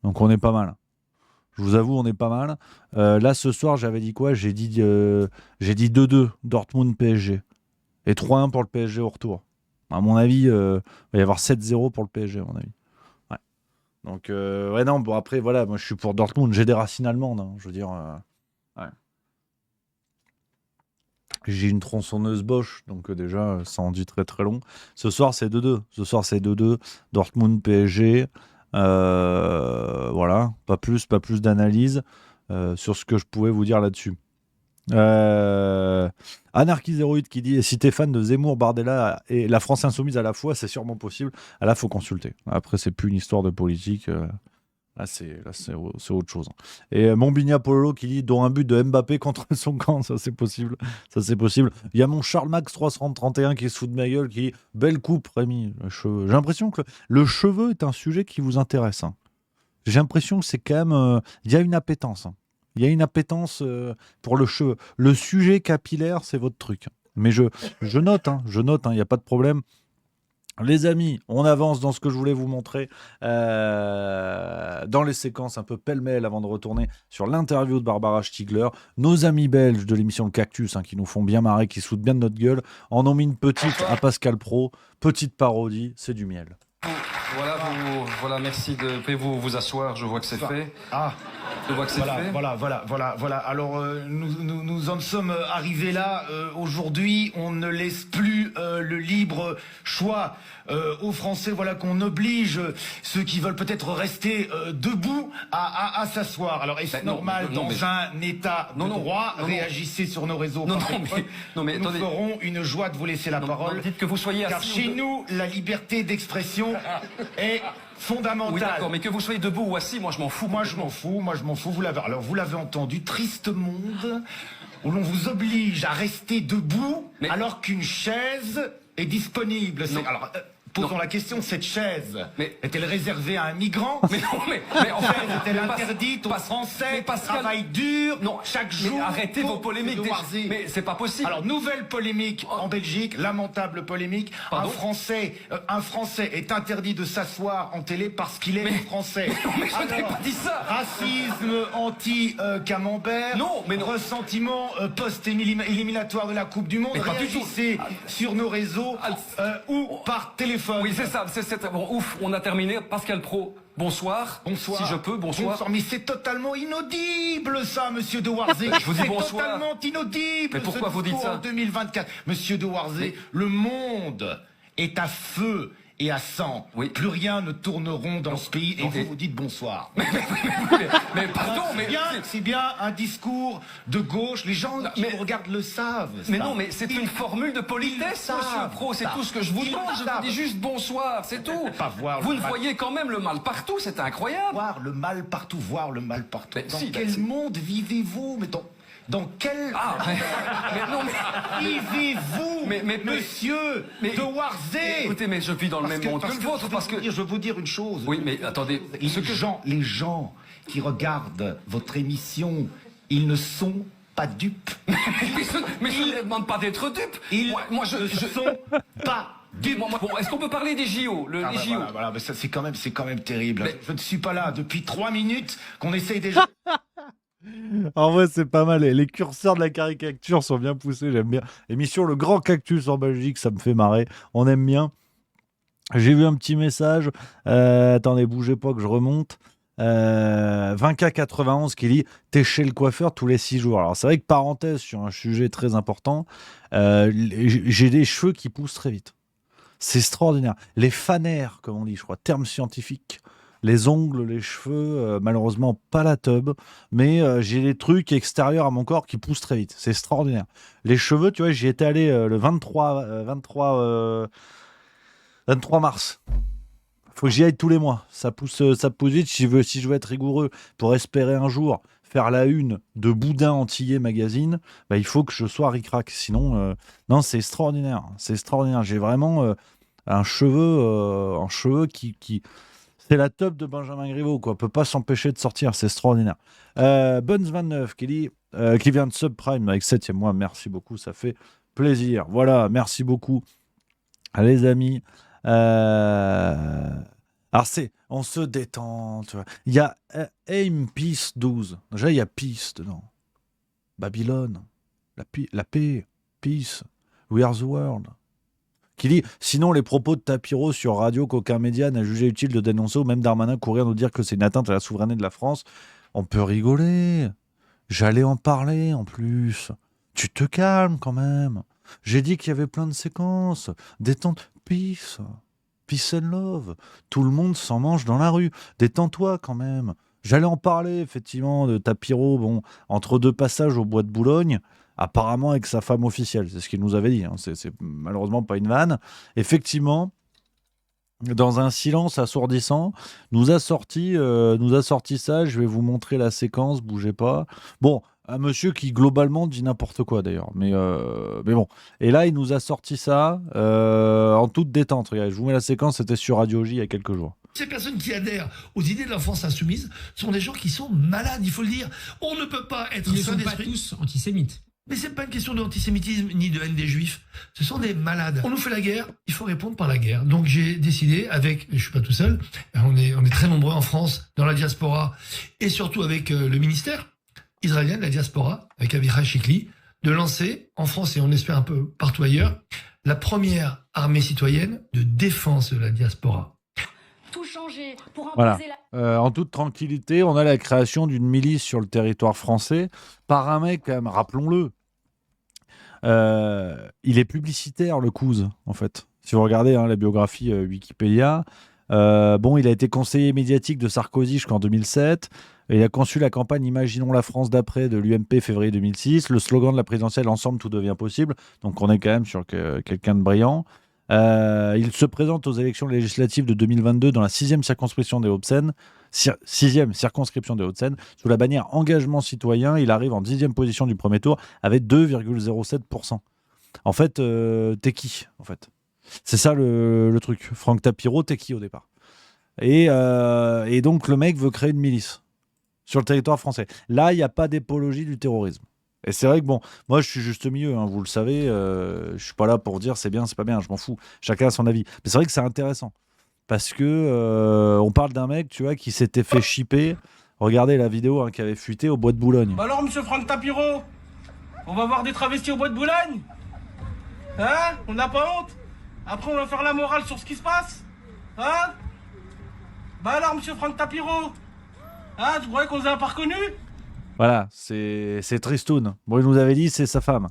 B: Donc on est pas mal. Je vous avoue, on est pas mal. Là, ce soir, j'avais dit quoi ? J'ai dit 2-2 Dortmund PSG et 3-1 pour le PSG au retour. À mon avis, il va y avoir 7-0 pour le PSG, à mon avis. Donc, ouais, non, bon, après, voilà, moi je suis pour Dortmund, j'ai des racines allemandes, je veux dire. Ouais. J'ai une tronçonneuse Bosch, donc déjà, ça en dit très très long. Ce soir, c'est 2-2. Dortmund, PSG. Voilà, pas plus d'analyse sur ce que je pouvais vous dire là-dessus. Anarchy08 qui dit si t'es fan de Zemmour, Bardella et la France Insoumise à la fois, c'est sûrement possible. Là, faut consulter. Après, c'est plus une histoire de politique. Là, c'est autre chose. Et Montbigna Pololo qui dit dont un but de Mbappé contre son camp, ça c'est possible. Il y a mon Charles Max 331 qui se fout de ma gueule, qui dit belle coupe, Rémi. J'ai l'impression que le cheveu est un sujet qui vous intéresse. J'ai l'impression que c'est quand même, il y a une appétence. Il y a une appétence pour le cheveu. Le sujet capillaire, c'est votre truc. Mais je note, il n'y a pas de problème. Les amis, on avance dans ce que je voulais vous montrer dans les séquences un peu pêle-mêle avant de retourner sur l'interview de Barbara Stiegler. Nos amis belges de l'émission Le Cactus qui nous font bien marrer, qui se foutent bien de notre gueule, en ont mis une petite à Pascal Pro. Petite parodie, c'est du miel.
C: Voilà, merci de vous asseoir, je vois que c'est fait. Je vois que c'est fait.
D: Voilà. Alors, nous en sommes arrivés là. Aujourd'hui, on ne laisse plus le libre choix aux Français. Voilà qu'on oblige ceux qui veulent peut-être rester debout à s'asseoir. Alors, est-ce normal dans un état de droit? Réagissez sur nos réseaux. Nous
C: attendez.
D: ferons une joie de vous laisser la parole.
C: Dites que vous soyez assis.
D: Car chez nous, la liberté d'expression est fondamentale.
C: Oui, d'accord, mais que vous soyez debout ou assis, moi je m'en fous.
D: Moi je m'en fous. Vous l'avez entendu, triste monde où l'on vous oblige à rester debout alors qu'une chaise est disponible. Alors, posons la question, cette chaise est-elle réservée à un migrant?
C: Mais en fait,
D: est-elle interdite aux Français qui travaillent dur chaque jour?
C: Arrêtez vos polémiques. Mais c'est pas possible.
D: Alors, nouvelle polémique en Belgique, lamentable polémique. Un Français est interdit de s'asseoir en télé parce qu'il est français.
C: Mais je n'ai pas dit ça.
D: Racisme anti-camembert.
C: Non.
D: Ressentiment post-éliminatoire de la Coupe du Monde. Réagissez sur nos réseaux ou par téléphone.
C: Oui, c'est ça. Bon, ouf, on a terminé. Pascal Praud, bonsoir.
D: Bonsoir.
C: Si je peux, bonsoir.
D: Mais c'est totalement inaudible, ça, monsieur de Warzé.
C: Je vous dis bonsoir.
D: C'est totalement inaudible.
C: Mais pourquoi vous dites ça?
D: En 2024. Monsieur de Warzé, le monde est à feu et à sang.
C: Oui.
D: Plus rien ne tourneront dans ce pays et vous dites bonsoir.
C: Mais pardon,
D: c'est bien un discours de gauche. Les gens qui vous regardent le savent.
C: Mais non, mais c'est une formule de politesse, monsieur Praud. C'est tout ce que je vous demande. Je vous dis juste bonsoir, c'est tout. Vous ne voyez quand même le mal partout, c'est incroyable.
D: Voir le mal partout. Dans quel monde vivez-vous? Dans quel... vivez-vous, monsieur de Warzé?
C: Écoutez, mais je vis dans le même monde que le vôtre, parce que...
D: Je veux vous dire une chose.
C: Oui, mais attendez...
D: Les gens qui regardent votre émission, ils ne sont pas dupes.
C: mais je ne demande pas d'être dupe.
D: Moi, je ne sont pas dupes.
C: Bon, est-ce qu'on peut parler des JO? Les JO.
D: Voilà, mais ça, c'est quand même terrible. Mais... Je ne suis pas là depuis 3 minutes qu'on essaye déjà...
B: En vrai, c'est pas mal. Les curseurs de la caricature sont bien poussés, j'aime bien. Émission Le Grand Cactus en Belgique, ça me fait marrer. On aime bien. J'ai vu un petit message. Attendez, bougez pas que je remonte. 20K91 qui dit « T'es chez le coiffeur tous les 6 jours ». Alors, c'est vrai que, parenthèse, sur un sujet très important, j'ai des cheveux qui poussent très vite. C'est extraordinaire. Les fanères, comme on dit, je crois, terme scientifique. Les ongles, les cheveux, malheureusement pas la teub, mais j'ai des trucs extérieurs à mon corps qui poussent très vite. C'est extraordinaire. Les cheveux, tu vois, j'y étais allé le 23 mars. Faut que j'y aille tous les mois. Ça pousse vite. Si je veux être rigoureux, pour espérer un jour faire la une de Boudin Antillais Magazine, il faut que je sois ric-rac. Sinon, non, c'est extraordinaire. C'est extraordinaire. J'ai vraiment un cheveu qui c'est la top de Benjamin Griveaux, quoi. Peut pas s'empêcher de sortir, c'est extraordinaire. Buns29 qui vient de Subprime avec 7e mois, merci beaucoup, ça fait plaisir. Voilà, merci beaucoup, les amis. Alors on se détend, tu vois. Il y a Aim Peace 12. Déjà, il y a Peace dedans. Babylone, la paix, Peace, We Are the World. Qui dit « Sinon, les propos de Tapiro sur radio qu'aucun média n'a jugé utile de dénoncer ou même Darmanin courir nous dire que c'est une atteinte à la souveraineté de la France. On peut rigoler. J'allais en parler en plus. Tu te calmes quand même. J'ai dit qu'il y avait plein de séquences. Détente, peace. Peace and love. Tout le monde s'en mange dans la rue. Détends-toi quand même. J'allais en parler effectivement de Tapiro, bon, entre 2 passages au bois de Boulogne. Apparemment avec sa femme officielle, c'est ce qu'il nous avait dit. Hein. C'est malheureusement pas une vanne. Effectivement, dans un silence assourdissant, nous a sorti ça. Je vais vous montrer la séquence, bougez pas. Bon, un monsieur qui globalement dit n'importe quoi d'ailleurs, mais bon. Et là, il nous a sorti ça en toute détente. Regardez, je vous mets la séquence, c'était sur Radio J il y a quelques jours.
E: Ces personnes qui adhèrent aux idées de la France insoumise sont des gens qui sont malades, il faut le dire. On ne peut pas être...
F: Ils ne sont pas tous antisémites.
E: Mais c'est pas une question d'antisémitisme ni de haine des juifs. Ce sont des malades. On nous fait la guerre, il faut répondre par la guerre. Donc j'ai décidé, je suis pas tout seul, on est très nombreux en France, dans la diaspora, et surtout avec le ministère israélien de la diaspora, avec Avichai Shikli, de lancer en France et on espère un peu partout ailleurs, la première armée citoyenne de défense de la diaspora.
G: tout changer pour
B: Voilà.
G: imposer la...
B: En toute tranquillité, on a la création d'une milice sur le territoire français par un mec, quand même, rappelons-le. Il est publicitaire, le Couze, en fait. Si vous regardez la biographie Wikipédia, il a été conseiller médiatique de Sarkozy jusqu'en 2007. Il a conçu la campagne Imaginons la France d'après de l'UMP février 2006. Le slogan de la présidentielle Ensemble, tout devient possible. Donc on est quand même sur quelqu'un de brillant. Il se présente aux élections législatives de 2022 dans la 6e circonscription des Hauts-de-Seine. 6e circonscription des Hauts-de-Seine. Sous la bannière Engagement citoyen, il arrive en 10e position du premier tour avec 2,07%. En fait, t'es qui, en fait? C'est ça le truc. Franck Tapiro, t'es qui au départ? Et donc le mec veut créer une milice sur le territoire français. Là, il n'y a pas d'apologie du terrorisme. Et c'est vrai que moi je suis juste milieu, vous le savez, je suis pas là pour dire c'est bien, c'est pas bien, je m'en fous. Chacun a son avis. Mais c'est vrai que c'est intéressant. Parce que on parle d'un mec, tu vois, qui s'était fait chipper. Regardez la vidéo qui avait fuité au Bois de Boulogne.
H: Bah alors, monsieur Franck Tapiro, on va voir des travestis au Bois de Boulogne? Hein? On n'a pas honte? Après, on va faire la morale sur ce qui se passe? Hein? Bah alors, monsieur Franck Tapiro, hein? Tu croyais qu'on vous a pas reconnu?
B: Voilà, c'est tristoun. Bon, il nous avait dit c'est sa femme.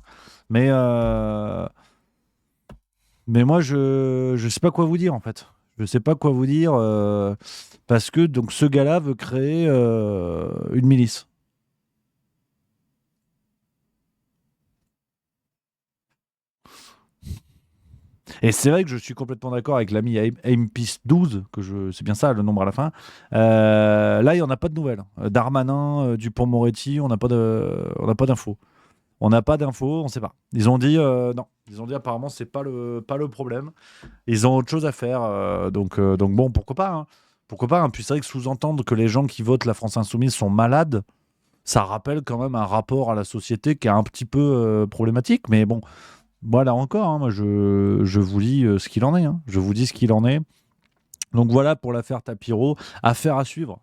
B: Mais moi, je sais pas quoi vous dire, en fait. Je sais pas quoi vous dire parce que donc ce gars-là veut créer une milice. Et c'est vrai que je suis complètement d'accord avec l'ami AimPeace 12, c'est bien ça le nombre à la fin. Là, il n'y en a pas de nouvelles. Darmanin, Dupond-Moretti, on n'a pas d'infos. On n'a pas d'infos, on ne sait pas. Ils ont dit non. Ils ont dit apparemment c'est pas le problème. Ils ont autre chose à faire. Donc bon, pourquoi pas. Pourquoi pas. Puis c'est vrai que sous-entendre que les gens qui votent la France Insoumise sont malades, ça rappelle quand même un rapport à la société qui est un petit peu problématique. Mais bon. Voilà encore, moi je vous dis ce qu'il en est. Je vous dis ce qu'il en est. Donc voilà pour l'affaire Tapiro. Affaire à suivre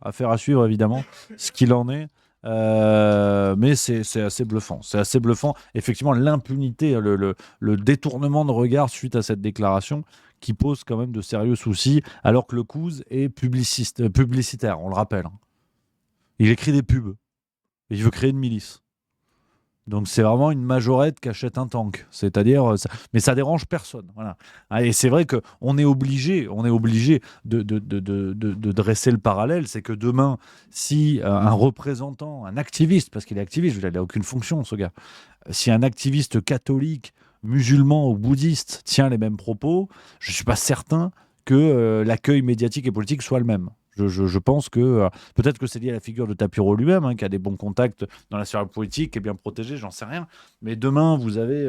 B: évidemment, ce qu'il en est. Mais c'est assez bluffant. C'est assez bluffant. Effectivement, l'impunité, le détournement de regard suite à cette déclaration qui pose quand même de sérieux soucis, alors que le Couze est publicitaire, on le rappelle. Il écrit des pubs. Et il veut créer une milice. Donc c'est vraiment une majorette qui achète un tank, c'est-à-dire, mais ça dérange personne, voilà. Et c'est vrai que on est obligé de dresser le parallèle, c'est que demain, si un représentant, un activiste, parce qu'il est activiste, il n'a aucune fonction ce gars, si un activiste catholique, musulman ou bouddhiste tient les mêmes propos, je suis pas certain que l'accueil médiatique et politique soit le même. Je pense que peut-être que c'est lié à la figure de Tapiro lui-même, qui a des bons contacts dans la sphère politique, qui est bien protégé, j'en sais rien. Mais demain, vous avez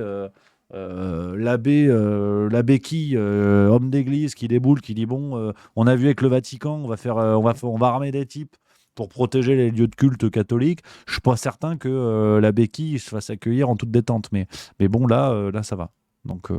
B: l'abbé qui, homme d'église, qui déboule, qui dit bon, on a vu avec le Vatican, on va armer des types pour protéger les lieux de culte catholiques. Je suis pas certain que l'abbé qui se fasse accueillir en toute détente. Mais bon, là, ça va. Donc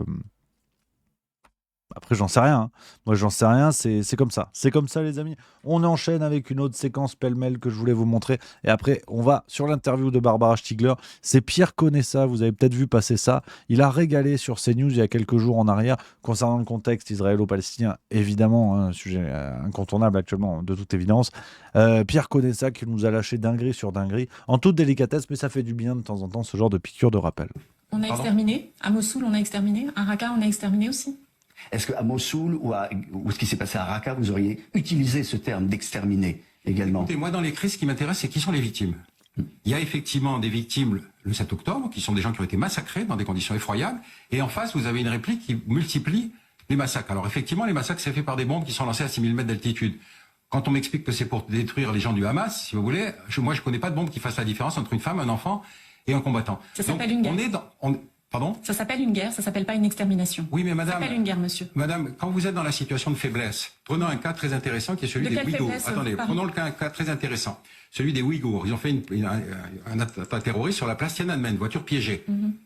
B: après, j'en sais rien. Moi, j'en sais rien. C'est comme ça. C'est comme ça, les amis. On enchaîne avec une autre séquence pêle-mêle que je voulais vous montrer. Et après, on va sur l'interview de Barbara Stiegler. C'est Pierre Conessa. Vous avez peut-être vu passer ça. Il a régalé sur CNews il y a quelques jours en arrière concernant le contexte israélo-palestinien. Évidemment, un sujet incontournable actuellement, de toute évidence. Pierre Conessa qui nous a lâché dinguerie sur dinguerie. En toute délicatesse, mais ça fait du bien de temps en temps, ce genre de piqûre de rappel.
I: On a exterminé. À Mossoul, on a exterminé. À Raqqa, on a exterminé aussi.
J: Est-ce qu'à Mossoul ou ce qui s'est passé à Raqqa, vous auriez utilisé ce terme d'exterminer également?
K: Écoutez, moi, dans les crises, ce qui m'intéresse, c'est qui sont les victimes. Il y a effectivement des victimes le 7 octobre, qui sont des gens qui ont été massacrés dans des conditions effroyables, et en face, vous avez une réplique qui multiplie les massacres. Alors effectivement, les massacres, c'est fait par des bombes qui sont lancées à 6000 mètres d'altitude. Quand on m'explique que c'est pour détruire les gens du Hamas, si vous voulez, moi, je connais pas de bombe qui fasse la différence entre une femme, un enfant et un combattant.
I: Ça s'appelle une guerre.
K: Pardon ?
I: Ça s'appelle une guerre, ça s'appelle pas une extermination.
K: Oui, mais madame.
I: Ça s'appelle une guerre, monsieur.
K: Madame, quand vous êtes dans la situation de faiblesse, prenons un cas très intéressant qui est celui des Ouïghours. Attendez, prenons le cas très intéressant. Celui des Ouïghours. Ils ont fait un attentat terroriste sur la place Tiananmen, voiture piégée.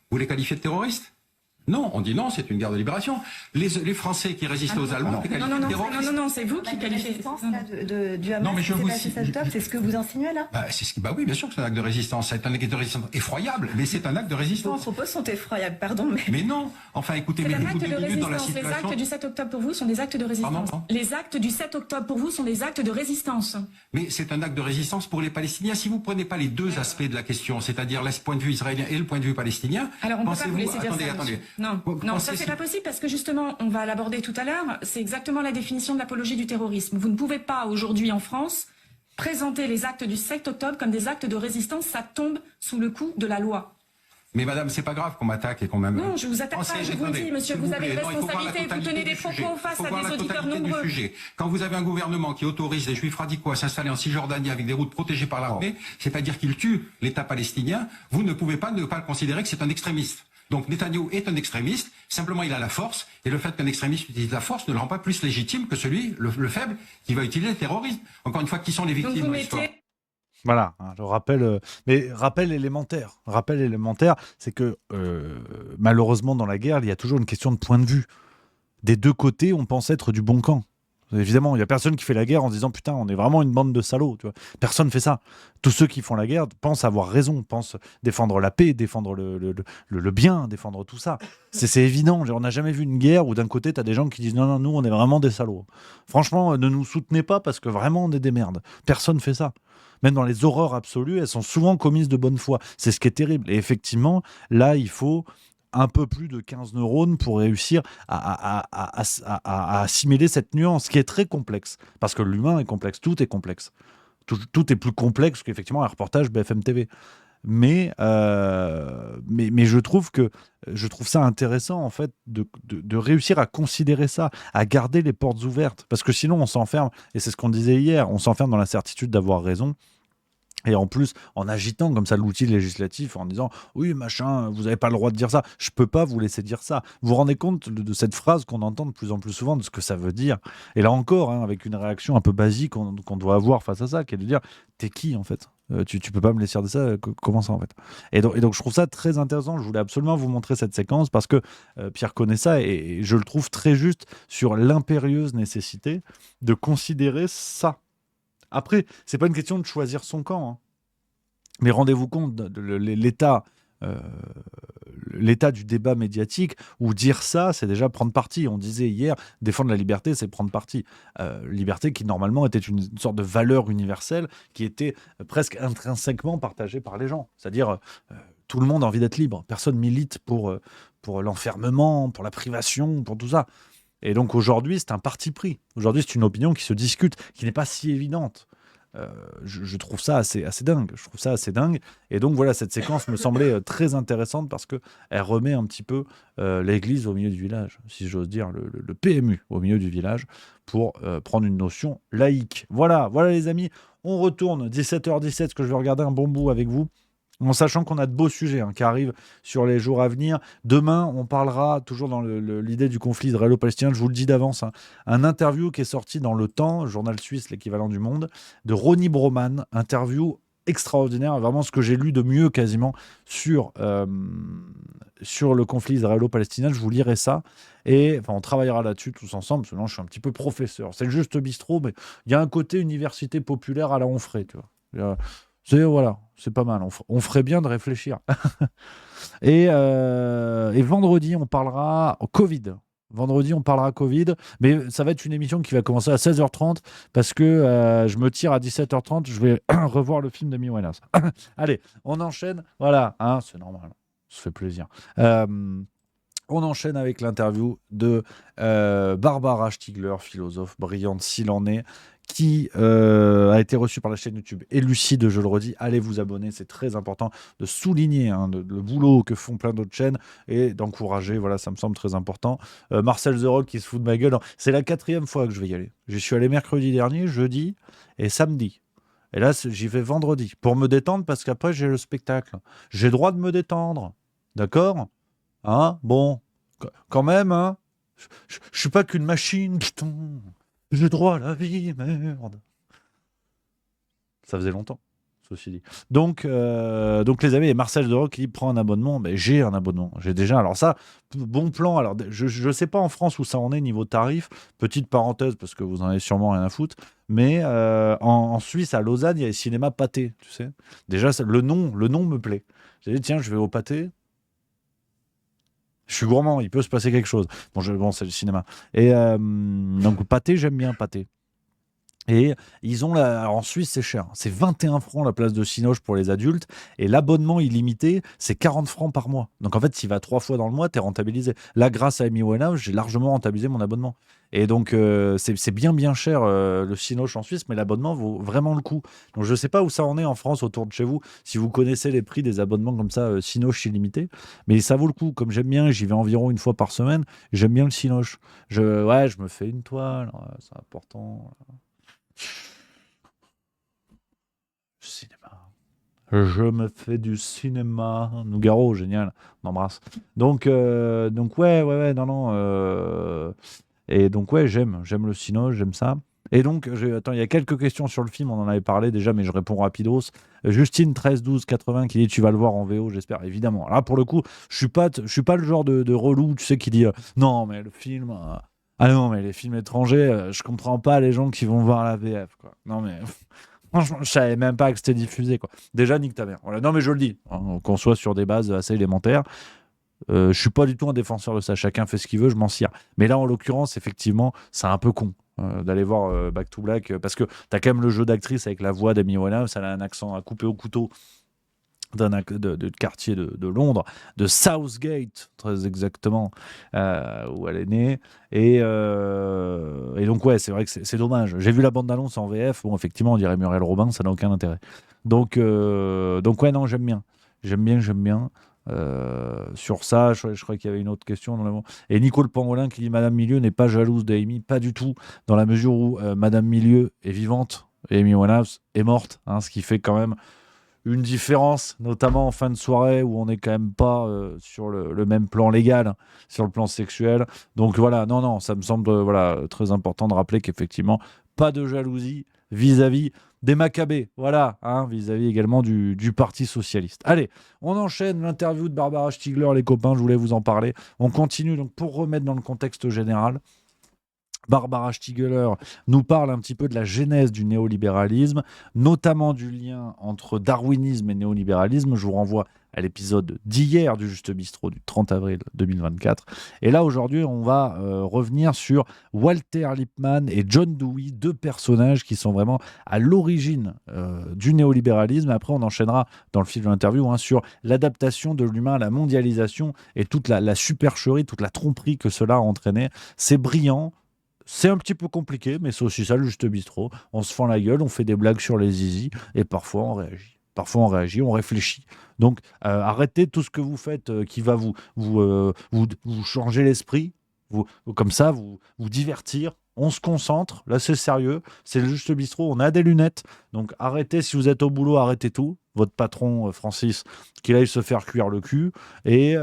K: Vous les qualifiez de terroristes ? Non, on dit non, c'est une guerre de libération. Les Français qui résistaient aux Allemands...
I: Non, c'est vous qui qualifiez.
G: Du Hamas,
K: Non, mais je vous cite.
G: c'est ce que vous insinuez là?
K: Oui, bien sûr que c'est un acte de résistance. C'est un acte de résistance effroyable, mais c'est un acte de
G: Vos
K: résistance.
G: propos sont effroyables, pardon, mais...
K: Mais non, enfin écoutez,
I: C'est un
K: mettez-vous
I: acte de
K: 2 minutes dans la
I: résistance. Les
K: situation...
I: actes du 7 octobre pour vous sont des actes de résistance.
K: Pardon.
I: Les actes du 7 octobre pour vous sont des actes de résistance.
K: Mais c'est un acte de résistance pour les Palestiniens. Si vous ne prenez pas les deux aspects de la question, c'est-à-dire le point de vue israélien et le point de vue palestinien...
I: Alors on ne peut pas vous laisser dire ça.
K: Attendez.
I: Non, ça c'est pas possible parce que justement, on va l'aborder tout à l'heure, c'est exactement la définition de l'apologie du terrorisme. Vous ne pouvez pas aujourd'hui en France présenter les actes du 7 octobre comme des actes de résistance, ça tombe sous le coup de la loi.
K: Mais madame, c'est pas grave qu'on m'attaque et qu'on m'aime.
I: Non, je vous attaque pas, je vous le dis, monsieur, vous avez une responsabilité, vous tenez des propos face à des auditeurs nombreux.
K: Quand vous avez un gouvernement qui autorise les juifs radicaux à s'installer en Cisjordanie avec des routes protégées par l'armée, c'est-à-dire qu'il tue l'État palestinien, vous ne pouvez pas ne pas le considérer que c'est un extrémiste. Donc Netanyahou est un extrémiste, simplement il a la force, et le fait qu'un extrémiste utilise la force ne le rend pas plus légitime que celui, le faible, qui va utiliser le terrorisme. Encore une fois, qui sont les victimes
I: Donc vous
K: de l'histoire?
B: Voilà, je rappelle, mais rappel élémentaire. Rappel élémentaire, c'est que malheureusement dans la guerre, il y a toujours une question de point de vue. Des deux côtés, on pense être du bon camp. Évidemment, il n'y a personne qui fait la guerre en se disant putain, on est vraiment une bande de salauds. Tu vois. Personne ne fait ça. Tous ceux qui font la guerre pensent avoir raison, pensent défendre la paix, défendre le bien, défendre tout ça. C'est évident. On n'a jamais vu une guerre où d'un côté, tu as des gens qui disent non, nous, on est vraiment des salauds. Franchement, ne nous soutenez pas parce que vraiment, on est des merdes. Personne ne fait ça. Même dans les horreurs absolues, elles sont souvent commises de bonne foi. C'est ce qui est terrible. Et effectivement, là, il faut un peu plus de 15 neurones pour réussir à assimiler cette nuance qui est très complexe. Parce que l'humain est complexe, tout est complexe. Tout est plus complexe qu'effectivement un reportage BFM TV. Mais je trouve ça intéressant en fait de réussir à considérer ça, à garder les portes ouvertes. Parce que sinon on s'enferme, et c'est ce qu'on disait hier, on s'enferme dans la certitude d'avoir raison. Et en plus, en agitant comme ça l'outil législatif, en disant « Oui, machin, vous n'avez pas le droit de dire ça. Je ne peux pas vous laisser dire ça. » Vous vous rendez compte de cette phrase qu'on entend de plus en plus souvent, de ce que ça veut dire. Et là encore, avec une réaction un peu basique qu'on doit avoir face à ça, qui est de dire « T'es qui, en fait ? Tu peux pas me laisser dire ça, comment ça en fait ?» et donc je trouve ça très intéressant. Je voulais absolument vous montrer cette séquence parce que Pierre connaît ça et je le trouve très juste sur l'impérieuse nécessité de considérer ça. Après, c'est pas une question de choisir son camp, hein. Mais rendez-vous compte de l'état du débat médiatique où dire ça, c'est déjà prendre parti. On disait hier, défendre la liberté, c'est prendre parti. Liberté qui normalement était une sorte de valeur universelle qui était presque intrinsèquement partagée par les gens. C'est-à-dire tout le monde a envie d'être libre. Personne milite pour l'enfermement, pour la privation, pour tout ça. Et donc aujourd'hui, c'est un parti pris. Aujourd'hui, c'est une opinion qui se discute, qui n'est pas si évidente. Je trouve ça assez dingue. Je trouve ça assez dingue. Et donc voilà, cette séquence me semblait très intéressante parce qu'elle remet un petit peu l'église au milieu du village, si j'ose dire, le PMU au milieu du village pour prendre une notion laïque. Voilà les amis, on retourne 17h17, ce que je vais regarder un bon bout avec vous. En sachant qu'on a de beaux sujets qui arrivent sur les jours à venir. Demain, on parlera, toujours dans l'idée du conflit israélo-palestinien, je vous le dis d'avance, un interview qui est sorti dans Le Temps, journal suisse, l'équivalent du Monde, de Ronnie Broman, interview extraordinaire, vraiment ce que j'ai lu de mieux quasiment sur le conflit israélo-palestinien. Je vous lirai ça et on travaillera là-dessus tous ensemble, parce que non, je suis un petit peu professeur. C'est le juste bistrot, mais il y a un côté université populaire à la Onfray, tu vois. C'est pas mal. On ferait bien de réfléchir. et vendredi, on parlera Covid. Vendredi, on parlera Covid. Mais ça va être une émission qui va commencer à 16h30 parce que je me tire à 17h30. Je vais revoir le film d'Amy Winehouse. Allez, on enchaîne. Voilà, c'est normal. Ça se fait plaisir. On enchaîne avec l'interview de Barbara Stiegler, philosophe brillante s'il en est, qui a été reçue par la chaîne YouTube et Lucide, je le redis, allez vous abonner, c'est très important de souligner le boulot que font plein d'autres chaînes et d'encourager, voilà, ça me semble très important. Marcel The Rock qui se fout de ma gueule, c'est la 4e fois que je vais y aller. J'y suis allé mercredi dernier, jeudi et samedi. Et là, j'y vais vendredi pour me détendre parce qu'après j'ai le spectacle. J'ai le droit de me détendre, d'accord ? Bon, quand même, je suis pas qu'une machine, putain. J'ai droit à la vie, merde. Ça faisait longtemps. ceci dit. Donc les amis, et Marcel de Rock qui prend un abonnement. Ben, j'ai un abonnement. J'ai déjà. Alors ça, bon plan. Alors je sais pas en France où ça en est niveau tarif. Petite parenthèse parce que vous en avez sûrement rien à foutre. Mais en Suisse, à Lausanne, il y a les cinémas Pâté. Tu sais. Déjà, le nom me plaît. J'ai dit tiens, je vais au Pâté. Je suis gourmand, il peut se passer quelque chose. Bon, c'est le cinéma. Et donc Pâté, j'aime bien Pâté. Et ils ont alors en Suisse, c'est cher. C'est 21 francs la place de Cinoche pour les adultes. Et l'abonnement illimité, c'est 40 francs par mois. Donc en fait, s'il va 3 fois dans le mois, t'es rentabilisé. Là, grâce à Amy Winehouse, j'ai largement rentabilisé mon abonnement. Et donc, c'est bien cher le Cinoche en Suisse, mais l'abonnement vaut vraiment le coup. Donc je sais pas où ça en est en France autour de chez vous, si vous connaissez les prix des abonnements comme ça, Cinoche illimité. Mais ça vaut le coup. Comme j'aime bien, j'y vais environ une fois par semaine, j'aime bien le Cinoche. Je me fais une toile, c'est important. Cinéma. Je me fais du cinéma. Nougaro, génial. On embrasse. Donc ouais, non. Et donc ouais, j'aime le cinéma, j'aime ça. Et donc, attends, il y a quelques questions sur le film, on en avait parlé déjà, mais je réponds rapidos. Justine 13 12 80 qui dit tu vas le voir en VO, j'espère, évidemment. Là, pour le coup, je suis pas le genre de relou, tu sais, qui dit non, mais le film. Ah non, mais les films étrangers, je comprends pas les gens qui vont voir la VF, quoi. Non, mais franchement, je savais même pas que c'était diffusé, quoi. Déjà, nique ta mère. Voilà. Non, mais je le dis, hein, qu'on soit sur des bases assez élémentaires. Je suis pas du tout un défenseur de ça. Chacun fait ce qu'il veut, je m'en cire. Mais là, en l'occurrence, effectivement, c'est un peu con d'aller voir Back to Black parce que t'as quand même le jeu d'actrice avec la voix d'Amy Winehouse. Elle a un accent à couper au couteau. De quartier de Londres, de Southgate, très exactement, où elle est née. Et donc, ouais, c'est vrai que c'est dommage. J'ai vu la bande-annonce en VF. Bon, effectivement, on dirait Muriel Robin, ça n'a aucun intérêt. Donc ouais, non, j'aime bien. Sur ça, je crois qu'il y avait une autre question. Et Nicole Pangolin qui dit Madame Milieu n'est pas jalouse d'Amy. Pas du tout, dans la mesure où Madame Milieu est vivante et Amy Winehouse est morte. Hein, ce qui fait quand même une différence, notamment en fin de soirée où on n'est quand même pas sur le même plan légal, hein, sur le plan sexuel. Donc voilà, non, ça me semble très important de rappeler qu'effectivement, pas de jalousie vis-à-vis des Maccabées, voilà, hein, vis-à-vis également du Parti Socialiste. Allez, on enchaîne l'interview de Barbara Stiegler, les copains, je voulais vous en parler. On continue donc pour remettre dans le contexte général. Barbara Stiegler nous parle un petit peu de la genèse du néolibéralisme, notamment du lien entre darwinisme et néolibéralisme. Je vous renvoie à l'épisode d'hier du Juste Bistrot du 30 avril 2024. Et là, aujourd'hui, on va revenir sur Walter Lippmann et John Dewey, deux personnages qui sont vraiment à l'origine du néolibéralisme. Après, on enchaînera dans le fil de l'interview sur l'adaptation de l'humain à la mondialisation et toute la supercherie, toute la tromperie que cela a entraîné. C'est brillant. C'est un petit peu compliqué, mais c'est aussi ça le Juste Bistrot. On se fend la gueule, on fait des blagues sur les zizi, et parfois on réagit. Parfois on réagit, on réfléchit. Donc arrêtez tout ce que vous faites qui va vous changer l'esprit, comme ça, vous divertir. On se concentre, là c'est sérieux, c'est le Juste Bistrot, on a des lunettes, donc arrêtez, si vous êtes au boulot, arrêtez tout. Votre patron, Francis, qu'il aille se faire cuire le cul. Et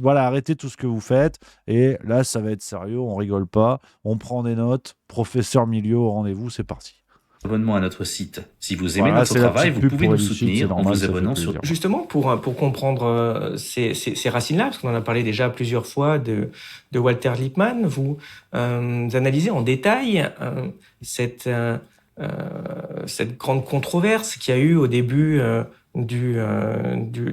B: voilà, arrêtez tout ce que vous faites. Et là, ça va être sérieux, on rigole pas, on prend des notes. Professeur Milieu au rendez-vous, c'est parti.
L: Abonnement à notre site. Si vous aimez notre travail, vous pouvez nous soutenir en vous abonnant sur...
M: Justement, pour comprendre ces racines-là, parce qu'on en a parlé déjà plusieurs fois de Walter Lippmann, vous analysez en détail cette grande controverse qu'il y a eu au début du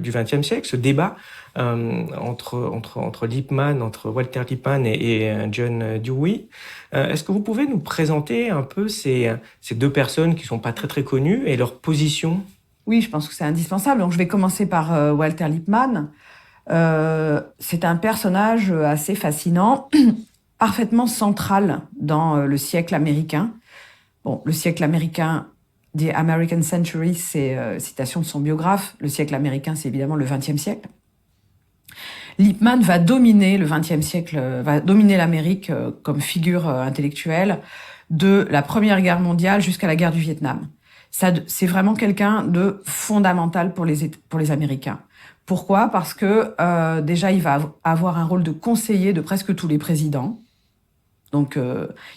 M: XXe siècle, ce débat entre Lippmann, entre Walter Lippmann et John Dewey. Est-ce que vous pouvez nous présenter un peu ces deux personnes qui sont pas très très connues et leur position?
N: Oui, je pense que c'est indispensable. Donc je vais commencer par Walter Lippmann. C'est un personnage assez fascinant, parfaitement central dans le siècle américain. Bon, le siècle américain, The American Century, c'est citation de son biographe. Le siècle américain, c'est évidemment le XXe siècle. Lippmann va dominer le XXe siècle, va dominer l'Amérique comme figure intellectuelle de la Première Guerre mondiale jusqu'à la guerre du Vietnam. C'est vraiment quelqu'un de fondamental pour les Américains. Pourquoi ? Parce que déjà, il va avoir un rôle de conseiller de presque tous les présidents. Donc,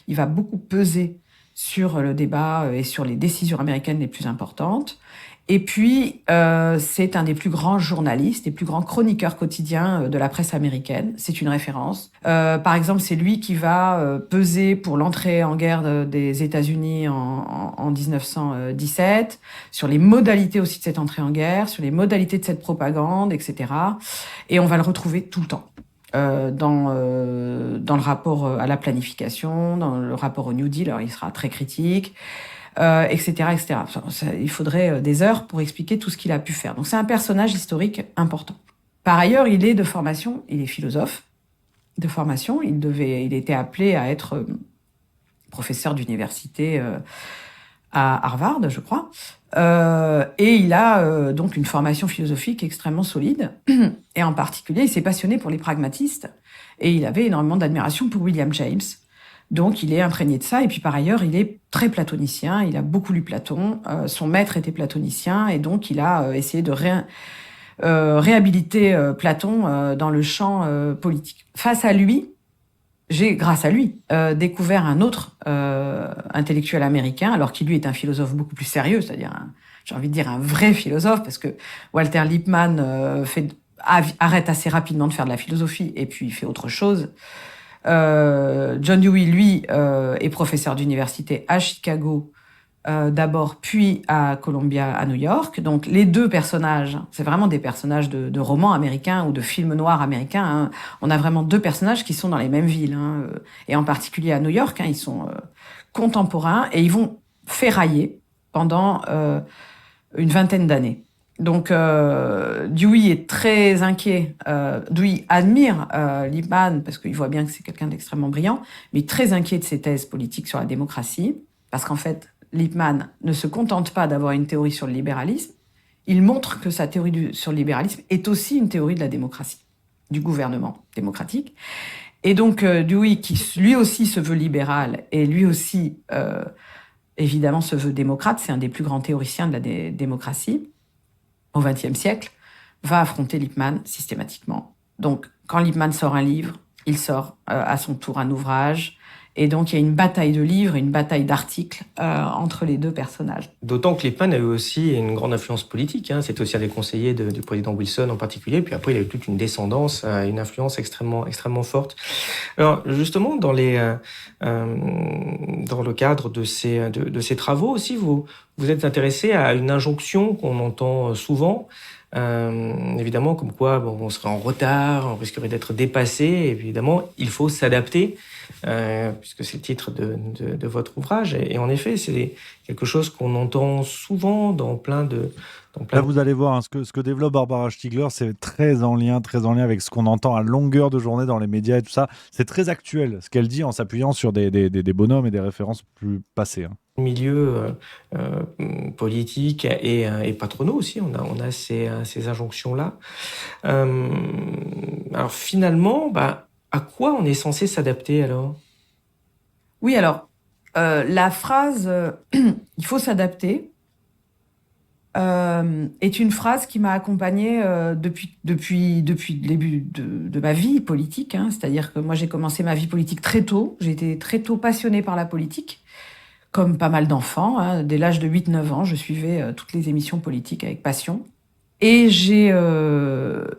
N: il va beaucoup peser sur le débat et sur les décisions américaines les plus importantes. Et puis, c'est un des plus grands journalistes, des plus grands chroniqueurs quotidiens de la presse américaine. C'est une référence. Par exemple, c'est lui qui va peser pour l'entrée en guerre des États-Unis en 1917, sur les modalités aussi de cette entrée en guerre, sur les modalités de cette propagande, etc. Et on va le retrouver tout le temps. Dans le rapport à la planification, dans le rapport au New Deal, alors il sera très critique, etc., etc. Il faudrait des heures pour expliquer tout ce qu'il a pu faire. Donc c'est un personnage historique important. Par ailleurs, il est de formation, il est philosophe de formation. Il était appelé à être professeur d'université à Harvard, je crois. Et il a donc une formation philosophique extrêmement solide. Et en particulier, il s'est passionné pour les pragmatistes. Et il avait énormément d'admiration pour William James. Donc, il est imprégné de ça. Et puis, par ailleurs, il est très platonicien. Il a beaucoup lu Platon. Son maître était platonicien. Et donc, il a essayé de réhabiliter Platon dans le champ politique. Face à lui, j'ai, grâce à lui, découvert un autre intellectuel américain, alors qu'il, lui, est un philosophe beaucoup plus sérieux, c'est-à-dire, j'ai envie de dire, un vrai philosophe, parce que Walter Lippmann arrête assez rapidement de faire de la philosophie, et puis il fait autre chose. John Dewey, lui, est professeur d'université à Chicago d'abord, puis à Columbia, à New York. Donc les deux personnages, c'est vraiment des personnages de romans américains ou de films noirs américains. Hein. On a vraiment deux personnages qui sont dans les mêmes villes, hein, et en particulier à New York. Hein, ils sont contemporains et ils vont ferrailler pendant une vingtaine d'années. Donc Dewey est très inquiet. Dewey admire Lippmann parce qu'il voit bien que c'est quelqu'un d'extrêmement brillant, mais très inquiet de ses thèses politiques sur la démocratie, parce qu'en fait, Lippmann ne se contente pas d'avoir une théorie sur le libéralisme, il montre que sa théorie sur le libéralisme est aussi une théorie de la démocratie, du gouvernement démocratique. Et donc Dewey, qui lui aussi se veut libéral et lui aussi, évidemment, se veut démocrate, c'est un des plus grands théoriciens de la démocratie au XXe siècle, va affronter Lippmann systématiquement. Donc, quand Lippmann sort un livre, il sort à son tour un ouvrage. Et donc, il y a une bataille de livres, une bataille d'articles entre les deux personnages.
M: D'autant que Lippmann a eu aussi une grande influence politique. Hein. C'était aussi un des conseillers du président Wilson en particulier. Puis après, il a eu toute une descendance, une influence extrêmement forte. Alors, justement, dans le cadre de ces travaux aussi, vous êtes intéressé à une injonction qu'on entend souvent, évidemment, comme quoi on serait en retard, on risquerait d'être dépassé. Et évidemment, il faut s'adapter, puisque c'est le titre de votre ouvrage. Et en effet, c'est quelque chose qu'on entend souvent dans plein de...
B: Là, vous allez voir, hein, ce que développe Barbara Stiegler, c'est très en lien avec ce qu'on entend à longueur de journée dans les médias et tout ça. C'est très actuel, ce qu'elle dit, en s'appuyant sur des bonhommes et des références plus passées. Hein.
M: Milieu politique et patronaux aussi, on a ces injonctions-là. Alors finalement, à quoi on est censé s'adapter alors ?
N: Oui, alors, la phrase « il faut s'adapter » est une phrase qui m'a accompagnée depuis le début de ma vie politique. Hein. C'est-à-dire que moi, j'ai commencé ma vie politique très tôt. J'ai été très tôt passionnée par la politique, comme pas mal d'enfants. Hein. Dès l'âge de 8-9 ans, je suivais toutes les émissions politiques avec passion. Et j'ai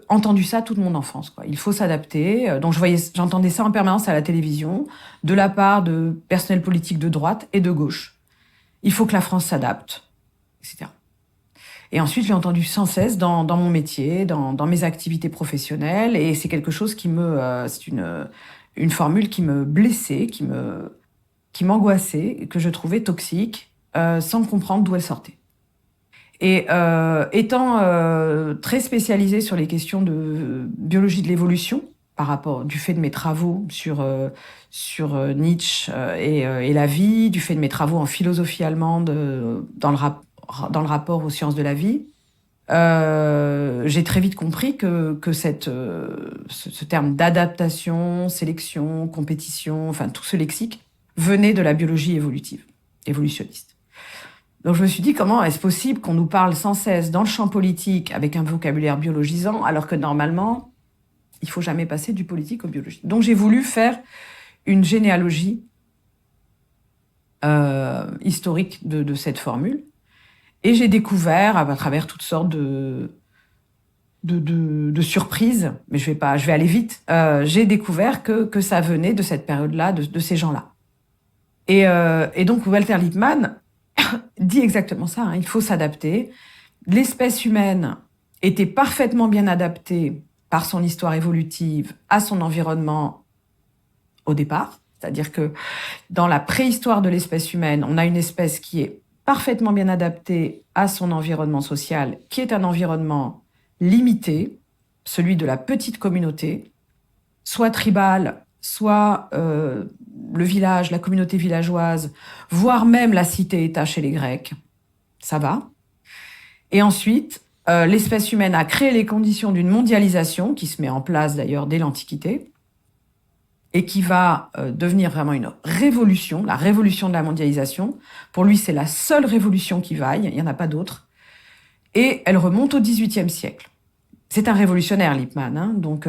N: entendu ça toute mon enfance, quoi. Il faut s'adapter. Donc j'entendais ça en permanence à la télévision, de la part de personnels politiques de droite et de gauche. Il faut que la France s'adapte, etc. Et ensuite, je l'ai entendu sans cesse dans mon métier, dans mes activités professionnelles. Et c'est quelque chose c'est une formule qui me blessait, qui m'angoissait, que je trouvais toxique, sans comprendre d'où elle sortait. Et étant très spécialisée sur les questions de biologie de l'évolution, par rapport du fait de mes travaux sur Nietzsche et la vie, du fait de mes travaux en philosophie allemande dans le rapport aux sciences de la vie, j'ai très vite compris que ce terme d'adaptation, sélection, compétition, enfin tout ce lexique venait de la biologie évolutionniste. Donc je me suis dit, comment est-ce possible qu'on nous parle sans cesse dans le champ politique avec un vocabulaire biologisant, alors que normalement, il faut jamais passer du politique au biologique. Donc j'ai voulu faire une généalogie historique de cette formule. Et j'ai découvert, à travers toutes sortes de surprises, mais je vais aller vite, j'ai découvert que ça venait de cette période-là, de ces gens-là. Et donc Walter Lippmann dit exactement ça, hein, il faut s'adapter. L'espèce humaine était parfaitement bien adaptée par son histoire évolutive à son environnement au départ. C'est-à-dire que dans la préhistoire de l'espèce humaine, on a une espèce qui est parfaitement bien adaptée à son environnement social, qui est un environnement limité, celui de la petite communauté, soit tribale, soit le village, la communauté villageoise, voire même la cité-État chez les Grecs. Ça va. Et ensuite, l'espèce humaine a créé les conditions d'une mondialisation qui se met en place d'ailleurs dès l'Antiquité et qui va devenir vraiment une révolution, la révolution de la mondialisation. Pour lui, c'est la seule révolution qui vaille, il n'y en a pas d'autre. Et elle remonte au XVIIIe siècle. C'est un révolutionnaire, Lippmann, hein, donc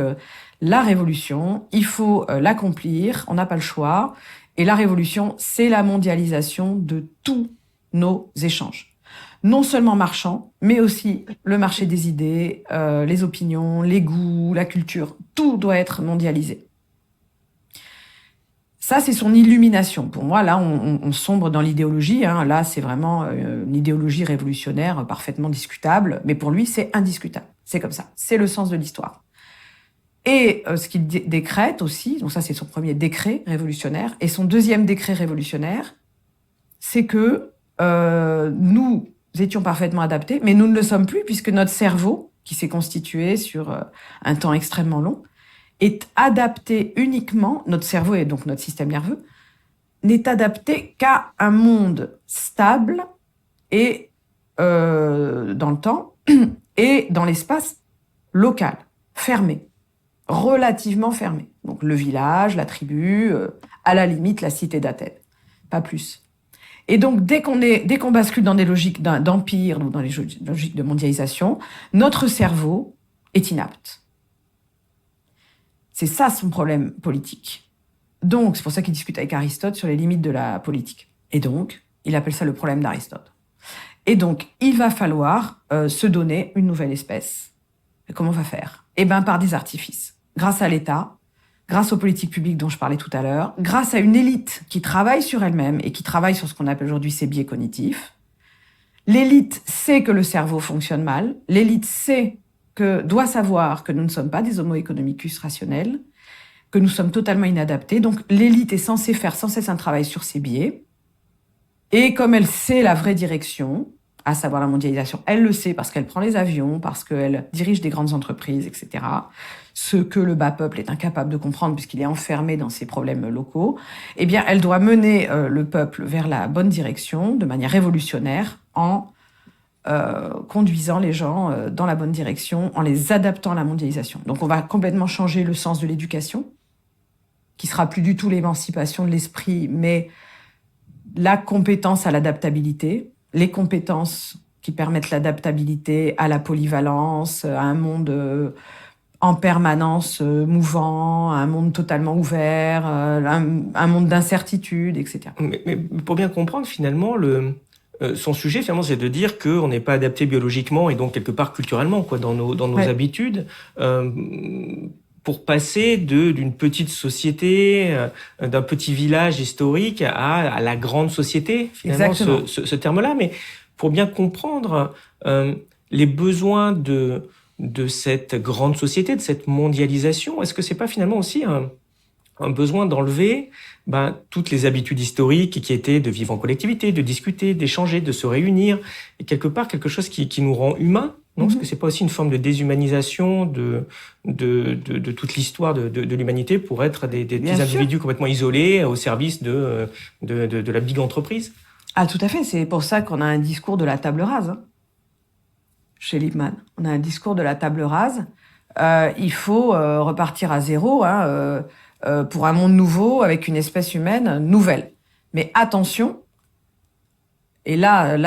N: la révolution, il faut l'accomplir, on n'a pas le choix. Et la révolution, c'est la mondialisation de tous nos échanges. Non seulement marchands, mais aussi le marché des idées, les opinions, les goûts, la culture. Tout doit être mondialisé. Ça, c'est son illumination. Pour moi, là, on sombre dans l'idéologie. Hein. Là, c'est vraiment une idéologie révolutionnaire parfaitement discutable. Mais pour lui, c'est indiscutable. C'est comme ça. C'est le sens de l'histoire. Et ce qu'il décrète aussi, donc ça, c'est son premier décret révolutionnaire. Et son deuxième décret révolutionnaire, c'est que nous étions parfaitement adaptés, mais nous ne le sommes plus, puisque notre cerveau, qui s'est constitué sur un temps extrêmement long, est adapté uniquement, notre cerveau et donc notre système nerveux, n'est adapté qu'à un monde stable et dans le temps et dans l'espace local, fermé, relativement fermé. Donc le village, la tribu, à la limite la cité d'Athènes, pas plus. Et donc dès qu'on bascule dans des logiques d'empire ou dans les logiques de mondialisation, notre cerveau est inapte. C'est ça son problème politique. Donc, c'est pour ça qu'il discute avec Aristote sur les limites de la politique. Et donc, il appelle ça le problème d'Aristote. Et donc, il va falloir se donner une nouvelle espèce. Et comment on va faire ? Eh bien, par des artifices. Grâce à l'État, grâce aux politiques publiques dont je parlais tout à l'heure, grâce à une élite qui travaille sur elle-même et qui travaille sur ce qu'on appelle aujourd'hui ses biais cognitifs. L'élite sait que le cerveau fonctionne mal. L'élite doit savoir que nous ne sommes pas des homo economicus rationnels, que nous sommes totalement inadaptés. Donc l'élite est censée faire sans cesse un travail sur ses biais. Et comme elle sait la vraie direction, à savoir la mondialisation, elle le sait parce qu'elle prend les avions, parce qu'elle dirige des grandes entreprises, etc. Ce que le bas peuple est incapable de comprendre puisqu'il est enfermé dans ses problèmes locaux, eh bien elle doit mener le peuple vers la bonne direction de manière révolutionnaire en conduisant les gens dans la bonne direction, en les adaptant à la mondialisation. Donc on va complètement changer le sens de l'éducation, qui sera plus du tout l'émancipation de l'esprit, mais la compétence à l'adaptabilité, les compétences qui permettent l'adaptabilité à la polyvalence, à un monde en permanence mouvant, à un monde totalement ouvert, un monde d'incertitude, etc.
M: Mais pour bien comprendre, finalement, son sujet, finalement, c'est de dire qu'on n'est pas adapté biologiquement et donc quelque part culturellement, quoi, dans nos habitudes, pour passer d'une petite société, d'un petit village historique à la grande société, finalement, ce terme-là. Mais pour bien comprendre les besoins de cette grande société, de cette mondialisation, est-ce que c'est pas finalement aussi un besoin d'enlever toutes les habitudes historiques qui étaient de vivre en collectivité, de discuter, d'échanger, de se réunir, et quelque part quelque chose qui nous rend humains, non ? Est-ce que c'est pas aussi une forme de déshumanisation de toute l'histoire de l'humanité pour être des individus complètement isolés au service de la big entreprise ?
N: Ah, tout à fait. C'est pour ça qu'on a un discours de la table rase, hein, chez Lippmann. On a un discours de la table rase. Il faut repartir à zéro, hein, pour un monde nouveau, avec une espèce humaine nouvelle. Mais attention, et là,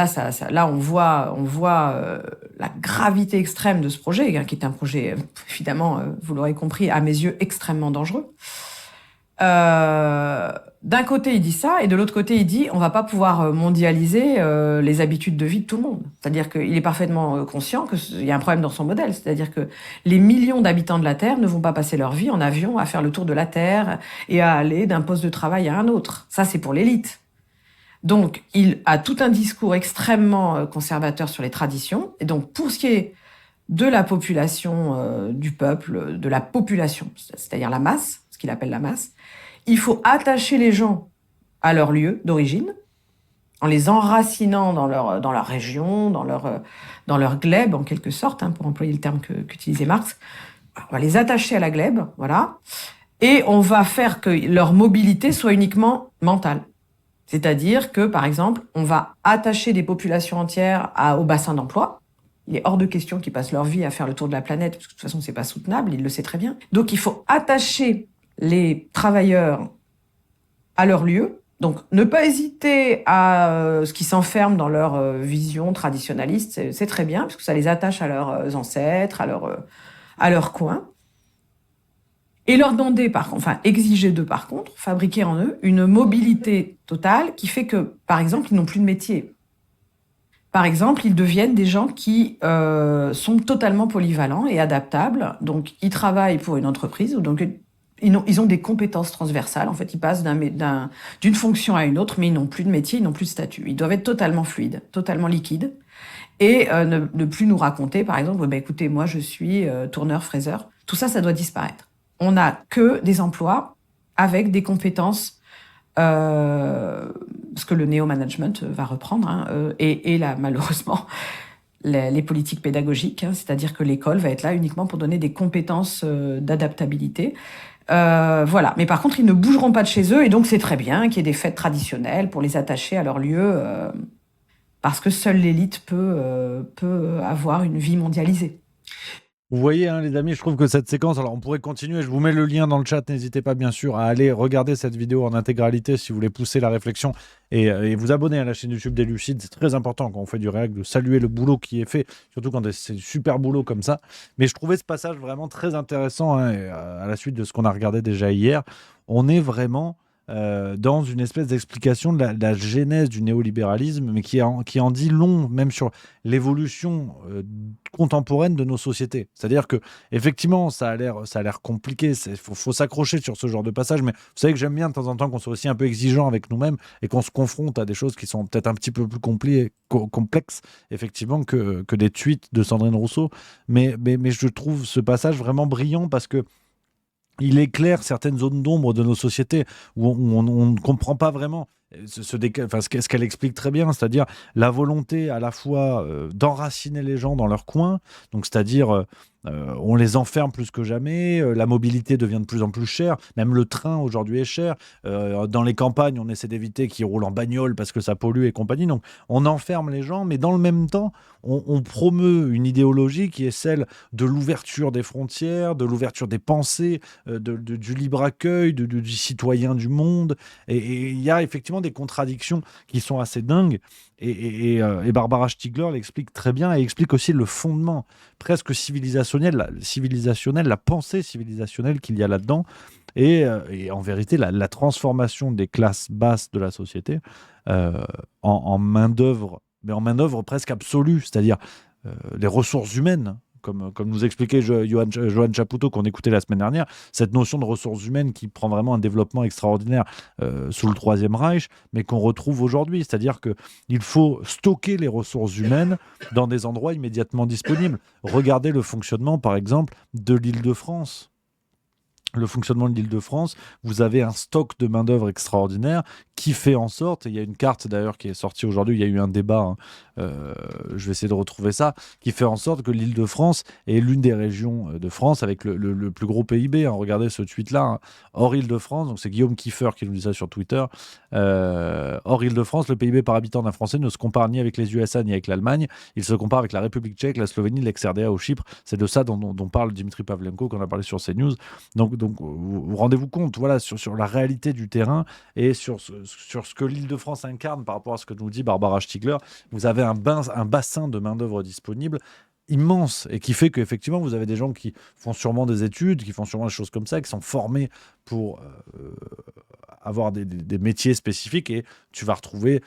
N: on voit la gravité extrême de ce projet, hein, qui est un projet, évidemment, vous l'aurez compris, à mes yeux, extrêmement dangereux. d'un côté, il dit ça, et de l'autre côté, il dit on va pas pouvoir mondialiser les habitudes de vie de tout le monde. C'est-à-dire qu'il est parfaitement conscient qu'il y a un problème dans son modèle. C'est-à-dire que les millions d'habitants de la Terre ne vont pas passer leur vie en avion à faire le tour de la Terre et à aller d'un poste de travail à un autre. Ça, c'est pour l'élite. Donc, il a tout un discours extrêmement conservateur sur les traditions. Et donc, pour ce qui est de la population, du peuple, de la population, c'est-à-dire la masse, ce qu'il appelle la masse, il faut attacher les gens à leur lieu d'origine, en les enracinant dans leur région, dans leur glèbe, en quelque sorte, hein, pour employer le terme qu'utilisait Marx. On va les attacher à la glèbe, voilà, et on va faire que leur mobilité soit uniquement mentale. C'est-à-dire que, par exemple, on va attacher des populations entières au bassin d'emploi. Il est hors de question qu'ils passent leur vie à faire le tour de la planète, parce que de toute façon, c'est pas soutenable, il le sait très bien. Donc, il faut attacher les travailleurs à leur lieu. Donc, ne pas hésiter à ce qu'ils s'enferment dans leur vision traditionnaliste, c'est très bien, parce que ça les attache à leurs ancêtres, à leur coin. Et leur demander, exiger d'eux, par contre, fabriquer en eux une mobilité totale qui fait que, par exemple, ils n'ont plus de métier. Par exemple, ils deviennent des gens qui sont totalement polyvalents et adaptables. Donc, ils travaillent pour une entreprise, donc ils ont des compétences transversales. En fait, ils passent d'une fonction à une autre, mais ils n'ont plus de métier, ils n'ont plus de statut. Ils doivent être totalement fluides, totalement liquides. Et ne plus nous raconter, par exemple, écoutez, moi, je suis tourneur-fraiseur. Tout ça, ça doit disparaître. On n'a que des emplois avec des compétences, ce que le néo-management va reprendre, et là, malheureusement, les politiques pédagogiques, c'est-à-dire que l'école va être là uniquement pour donner des compétences d'adaptabilité. Voilà. Mais par contre, ils ne bougeront pas de chez eux, et donc c'est très bien qu'il y ait des fêtes traditionnelles pour les attacher à leur lieu, parce que seule l'élite peut avoir une vie mondialisée.
B: Vous voyez, les amis, je trouve que cette séquence, alors on pourrait continuer, je vous mets le lien dans le chat, n'hésitez pas bien sûr à aller regarder cette vidéo en intégralité si vous voulez pousser la réflexion et vous abonner à la chaîne YouTube des Lucides. C'est très important quand on fait du réact de saluer le boulot qui est fait, surtout quand c'est super boulot comme ça. Mais je trouvais ce passage vraiment très intéressant, à la suite de ce qu'on a regardé déjà hier. On est vraiment dans une espèce d'explication de la genèse du néolibéralisme, mais qui en dit long, même sur l'évolution contemporaine de nos sociétés. C'est-à-dire que effectivement, ça a l'air compliqué. Faut s'accrocher sur ce genre de passage, mais vous savez que j'aime bien de temps en temps qu'on soit aussi un peu exigeant avec nous-mêmes et qu'on se confronte à des choses qui sont peut-être un petit peu plus complexes, effectivement, que des tweets de Sandrine Rousseau. Mais je trouve ce passage vraiment brillant parce que il éclaire certaines zones d'ombre de nos sociétés où on ne comprend pas vraiment ce qu'elle explique très bien, c'est-à-dire la volonté à la fois d'enraciner les gens dans leur coin, donc c'est-à-dire on les enferme plus que jamais, la mobilité devient de plus en plus chère, même le train aujourd'hui est cher, dans les campagnes on essaie d'éviter qu'ils roulent en bagnole parce que ça pollue et compagnie, donc on enferme les gens, mais dans le même temps on promeut une idéologie qui est celle de l'ouverture des frontières, de l'ouverture des pensées, du libre accueil, du citoyen du monde, et il y a effectivement des contradictions qui sont assez dingues. Et Barbara Stiegler l'explique très bien et explique aussi le fondement presque civilisationnel, la pensée civilisationnelle qu'il y a là-dedans et en vérité la transformation des classes basses de la société en main-d'œuvre, mais en main-d'œuvre presque absolue, c'est-à-dire les ressources humaines. Comme nous expliquait Johan Chapoutot qu'on écoutait la semaine dernière, cette notion de ressources humaines qui prend vraiment un développement extraordinaire sous le Troisième Reich, mais qu'on retrouve aujourd'hui. C'est-à-dire qu'il faut stocker les ressources humaines dans des endroits immédiatement disponibles. Regardez le fonctionnement, par exemple, de l'Île-de-France. Le fonctionnement de l'Île-de-France, vous avez un stock de main-d'œuvre extraordinaire qui fait en sorte, et il y a une carte d'ailleurs qui est sortie aujourd'hui, il y a eu un débat, je vais essayer de retrouver ça, qui fait en sorte que l'Île-de-France est l'une des régions de France avec le plus gros PIB. Regardez ce tweet-là, hors Île-de-France, donc c'est Guillaume Kiefer qui nous dit ça sur Twitter, hors Île-de-France, le PIB par habitant d'un Français ne se compare ni avec les USA ni avec l'Allemagne, il se compare avec la République tchèque, la Slovénie, l'ex-RDA ou Chypre. C'est de ça dont parle Dimitri Pavlenko, qu'on a parlé sur CNews. Donc vous rendez-vous compte, voilà, sur la réalité du terrain et sur ce que l'Île-de-France incarne par rapport à ce que nous dit Barbara Stiegler. Vous avez un bassin de main-d'œuvre disponible immense et qui fait qu'effectivement vous avez des gens qui font sûrement des études, qui font sûrement des choses comme ça, qui sont formés pour avoir des métiers spécifiques et tu vas retrouver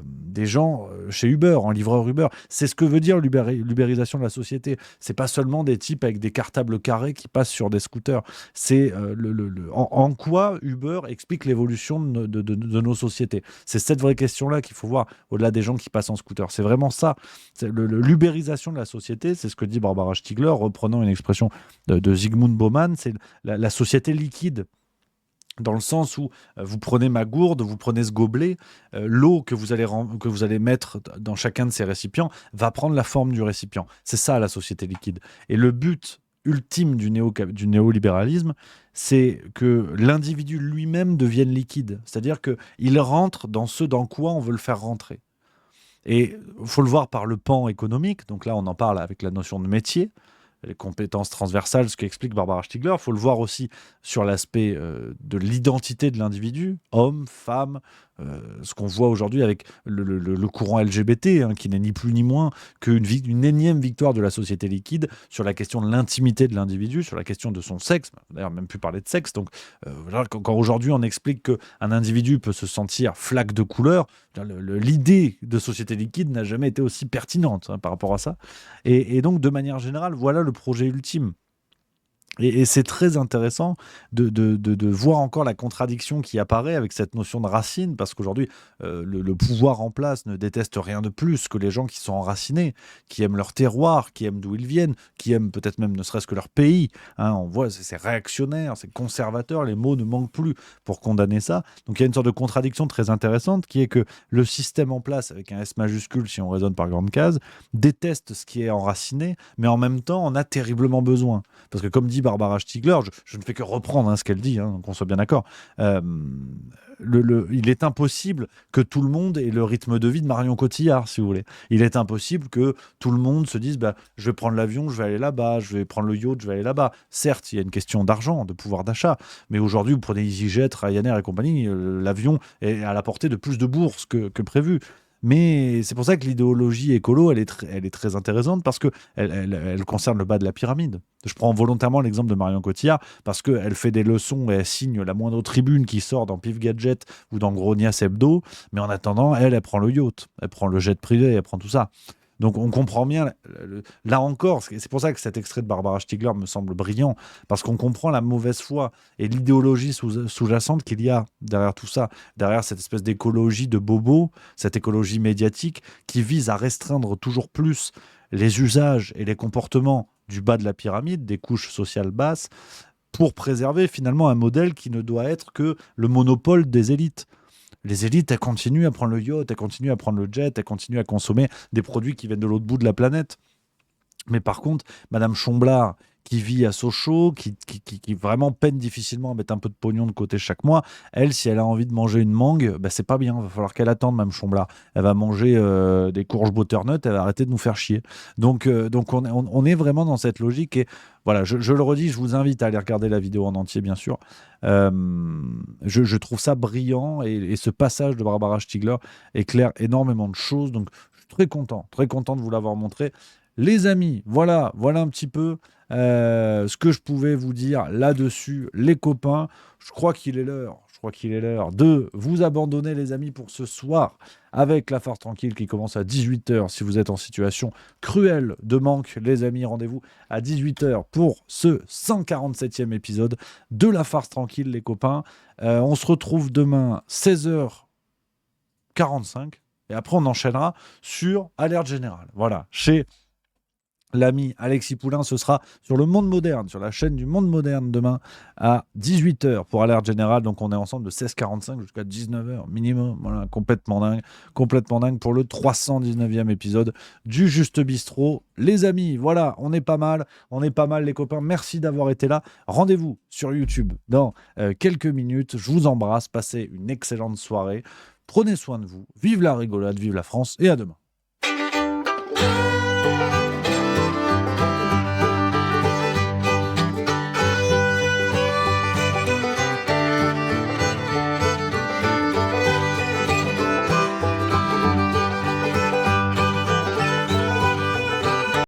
B: des gens chez Uber, en livreur Uber. C'est ce que veut dire l'ubérisation de la société. C'est pas seulement des types avec des cartables carrés qui passent sur des scooters. C'est en quoi Uber explique l'évolution de nos sociétés. C'est cette vraie question-là qu'il faut voir au-delà des gens qui passent en scooter. C'est vraiment ça. C'est l'ubérisation de la société, c'est ce que dit Barbara Stiegler, reprenant une expression de Zygmunt Bauman, c'est la société liquide. Dans le sens où vous prenez ma gourde, vous prenez ce gobelet, l'eau que vous allez mettre dans chacun de ces récipients va prendre la forme du récipient. C'est ça la société liquide. Et le but ultime du néolibéralisme, c'est que l'individu lui-même devienne liquide. C'est-à-dire qu'il rentre dans ce dans quoi on veut le faire rentrer. Et il faut le voir par le pan économique. Donc là, on en parle avec la notion de métier. Les compétences transversales, ce qu'explique Barbara Stiegler. Il faut le voir aussi sur l'aspect de l'identité de l'individu, homme, femme, ce qu'on voit aujourd'hui avec le courant LGBT, qui n'est ni plus ni moins qu'une énième victoire de la société liquide sur la question de l'intimité de l'individu, sur la question de son sexe, d'ailleurs même plus parler de sexe. Donc quand aujourd'hui on explique qu'un individu peut se sentir flaque de couleur, l'idée de société liquide n'a jamais été aussi pertinente par rapport à ça. Et donc de manière générale, voilà le projet ultime. Et c'est très intéressant de voir encore la contradiction qui apparaît avec cette notion de racine, parce qu'aujourd'hui, le pouvoir en place ne déteste rien de plus que les gens qui sont enracinés, qui aiment leur terroir, qui aiment d'où ils viennent, qui aiment peut-être même ne serait-ce que leur pays. On voit, c'est réactionnaire, c'est conservateur, les mots ne manquent plus pour condamner ça. Donc il y a une sorte de contradiction très intéressante qui est que le système en place, avec un S majuscule si on raisonne par grande case, déteste ce qui est enraciné, mais en même temps en a terriblement besoin. Parce que comme dit Barbara Stiegler, je ne fais que reprendre ce qu'elle dit, qu'on soit bien d'accord. Il est impossible que tout le monde ait le rythme de vie de Marion Cotillard, si vous voulez. Il est impossible que tout le monde se dise je vais prendre l'avion, je vais aller là-bas, je vais prendre le yacht, je vais aller là-bas. Certes, il y a une question d'argent, de pouvoir d'achat, mais aujourd'hui, vous prenez EasyJet, Ryanair et compagnie, l'avion est à la portée de plus de bourses que prévu. Mais c'est pour ça que l'idéologie écolo, elle est très intéressante parce qu'elle concerne le bas de la pyramide. Je prends volontairement l'exemple de Marion Cotillard parce qu'elle fait des leçons et elle signe la moindre tribune qui sort dans Pif Gadget ou dans Grognas Hebdo. Mais en attendant, elle prend le yacht, elle prend le jet privé, elle prend tout ça. Donc on comprend bien, là encore, c'est pour ça que cet extrait de Barbara Stiegler me semble brillant, parce qu'on comprend la mauvaise foi et l'idéologie sous-jacente qu'il y a derrière tout ça, derrière cette espèce d'écologie de bobo, cette écologie médiatique qui vise à restreindre toujours plus les usages et les comportements du bas de la pyramide, des couches sociales basses, pour préserver finalement un modèle qui ne doit être que le monopole des élites. Les élites, elles continuent à prendre le yacht, elles continuent à prendre le jet, elles continuent à consommer des produits qui viennent de l'autre bout de la planète. Mais par contre, Madame Chomblard, qui vit à Sochaux, qui vraiment peine difficilement à mettre un peu de pognon de côté chaque mois, elle, si elle a envie de manger une mangue, c'est pas bien, il va falloir qu'elle attende, Madame Chomblard. Elle va manger des courges butternut, elle va arrêter de nous faire chier. Donc on est vraiment dans cette logique et voilà, je le redis, je vous invite à aller regarder la vidéo en entier, bien sûr. Je trouve ça brillant et ce passage de Barbara Stiegler éclaire énormément de choses. Donc, je suis très content de vous l'avoir montré. Les amis, voilà un petit peu ce que je pouvais vous dire là-dessus. Les copains, je crois qu'il est l'heure de vous abandonner, les amis, pour ce soir avec La Farce Tranquille qui commence à 18h. Si vous êtes en situation cruelle de manque, les amis, rendez-vous à 18h pour ce 147e épisode de La Farce Tranquille, les copains. On se retrouve demain 16h45 et après on enchaînera sur Alerte Générale. Voilà, chez l'ami Alexis Poulain, ce sera sur le Monde Moderne, sur la chaîne du Monde Moderne demain à 18h pour Alerte Générale. Donc on est ensemble de 16h45 jusqu'à 19h minimum. Voilà, complètement dingue pour le 319e épisode du Juste Bistrot. Les amis, voilà, on est pas mal les copains. Merci d'avoir été là. Rendez-vous sur YouTube dans quelques minutes. Je vous embrasse, passez une excellente soirée. Prenez soin de vous. Vive la rigolade, vive la France et à demain.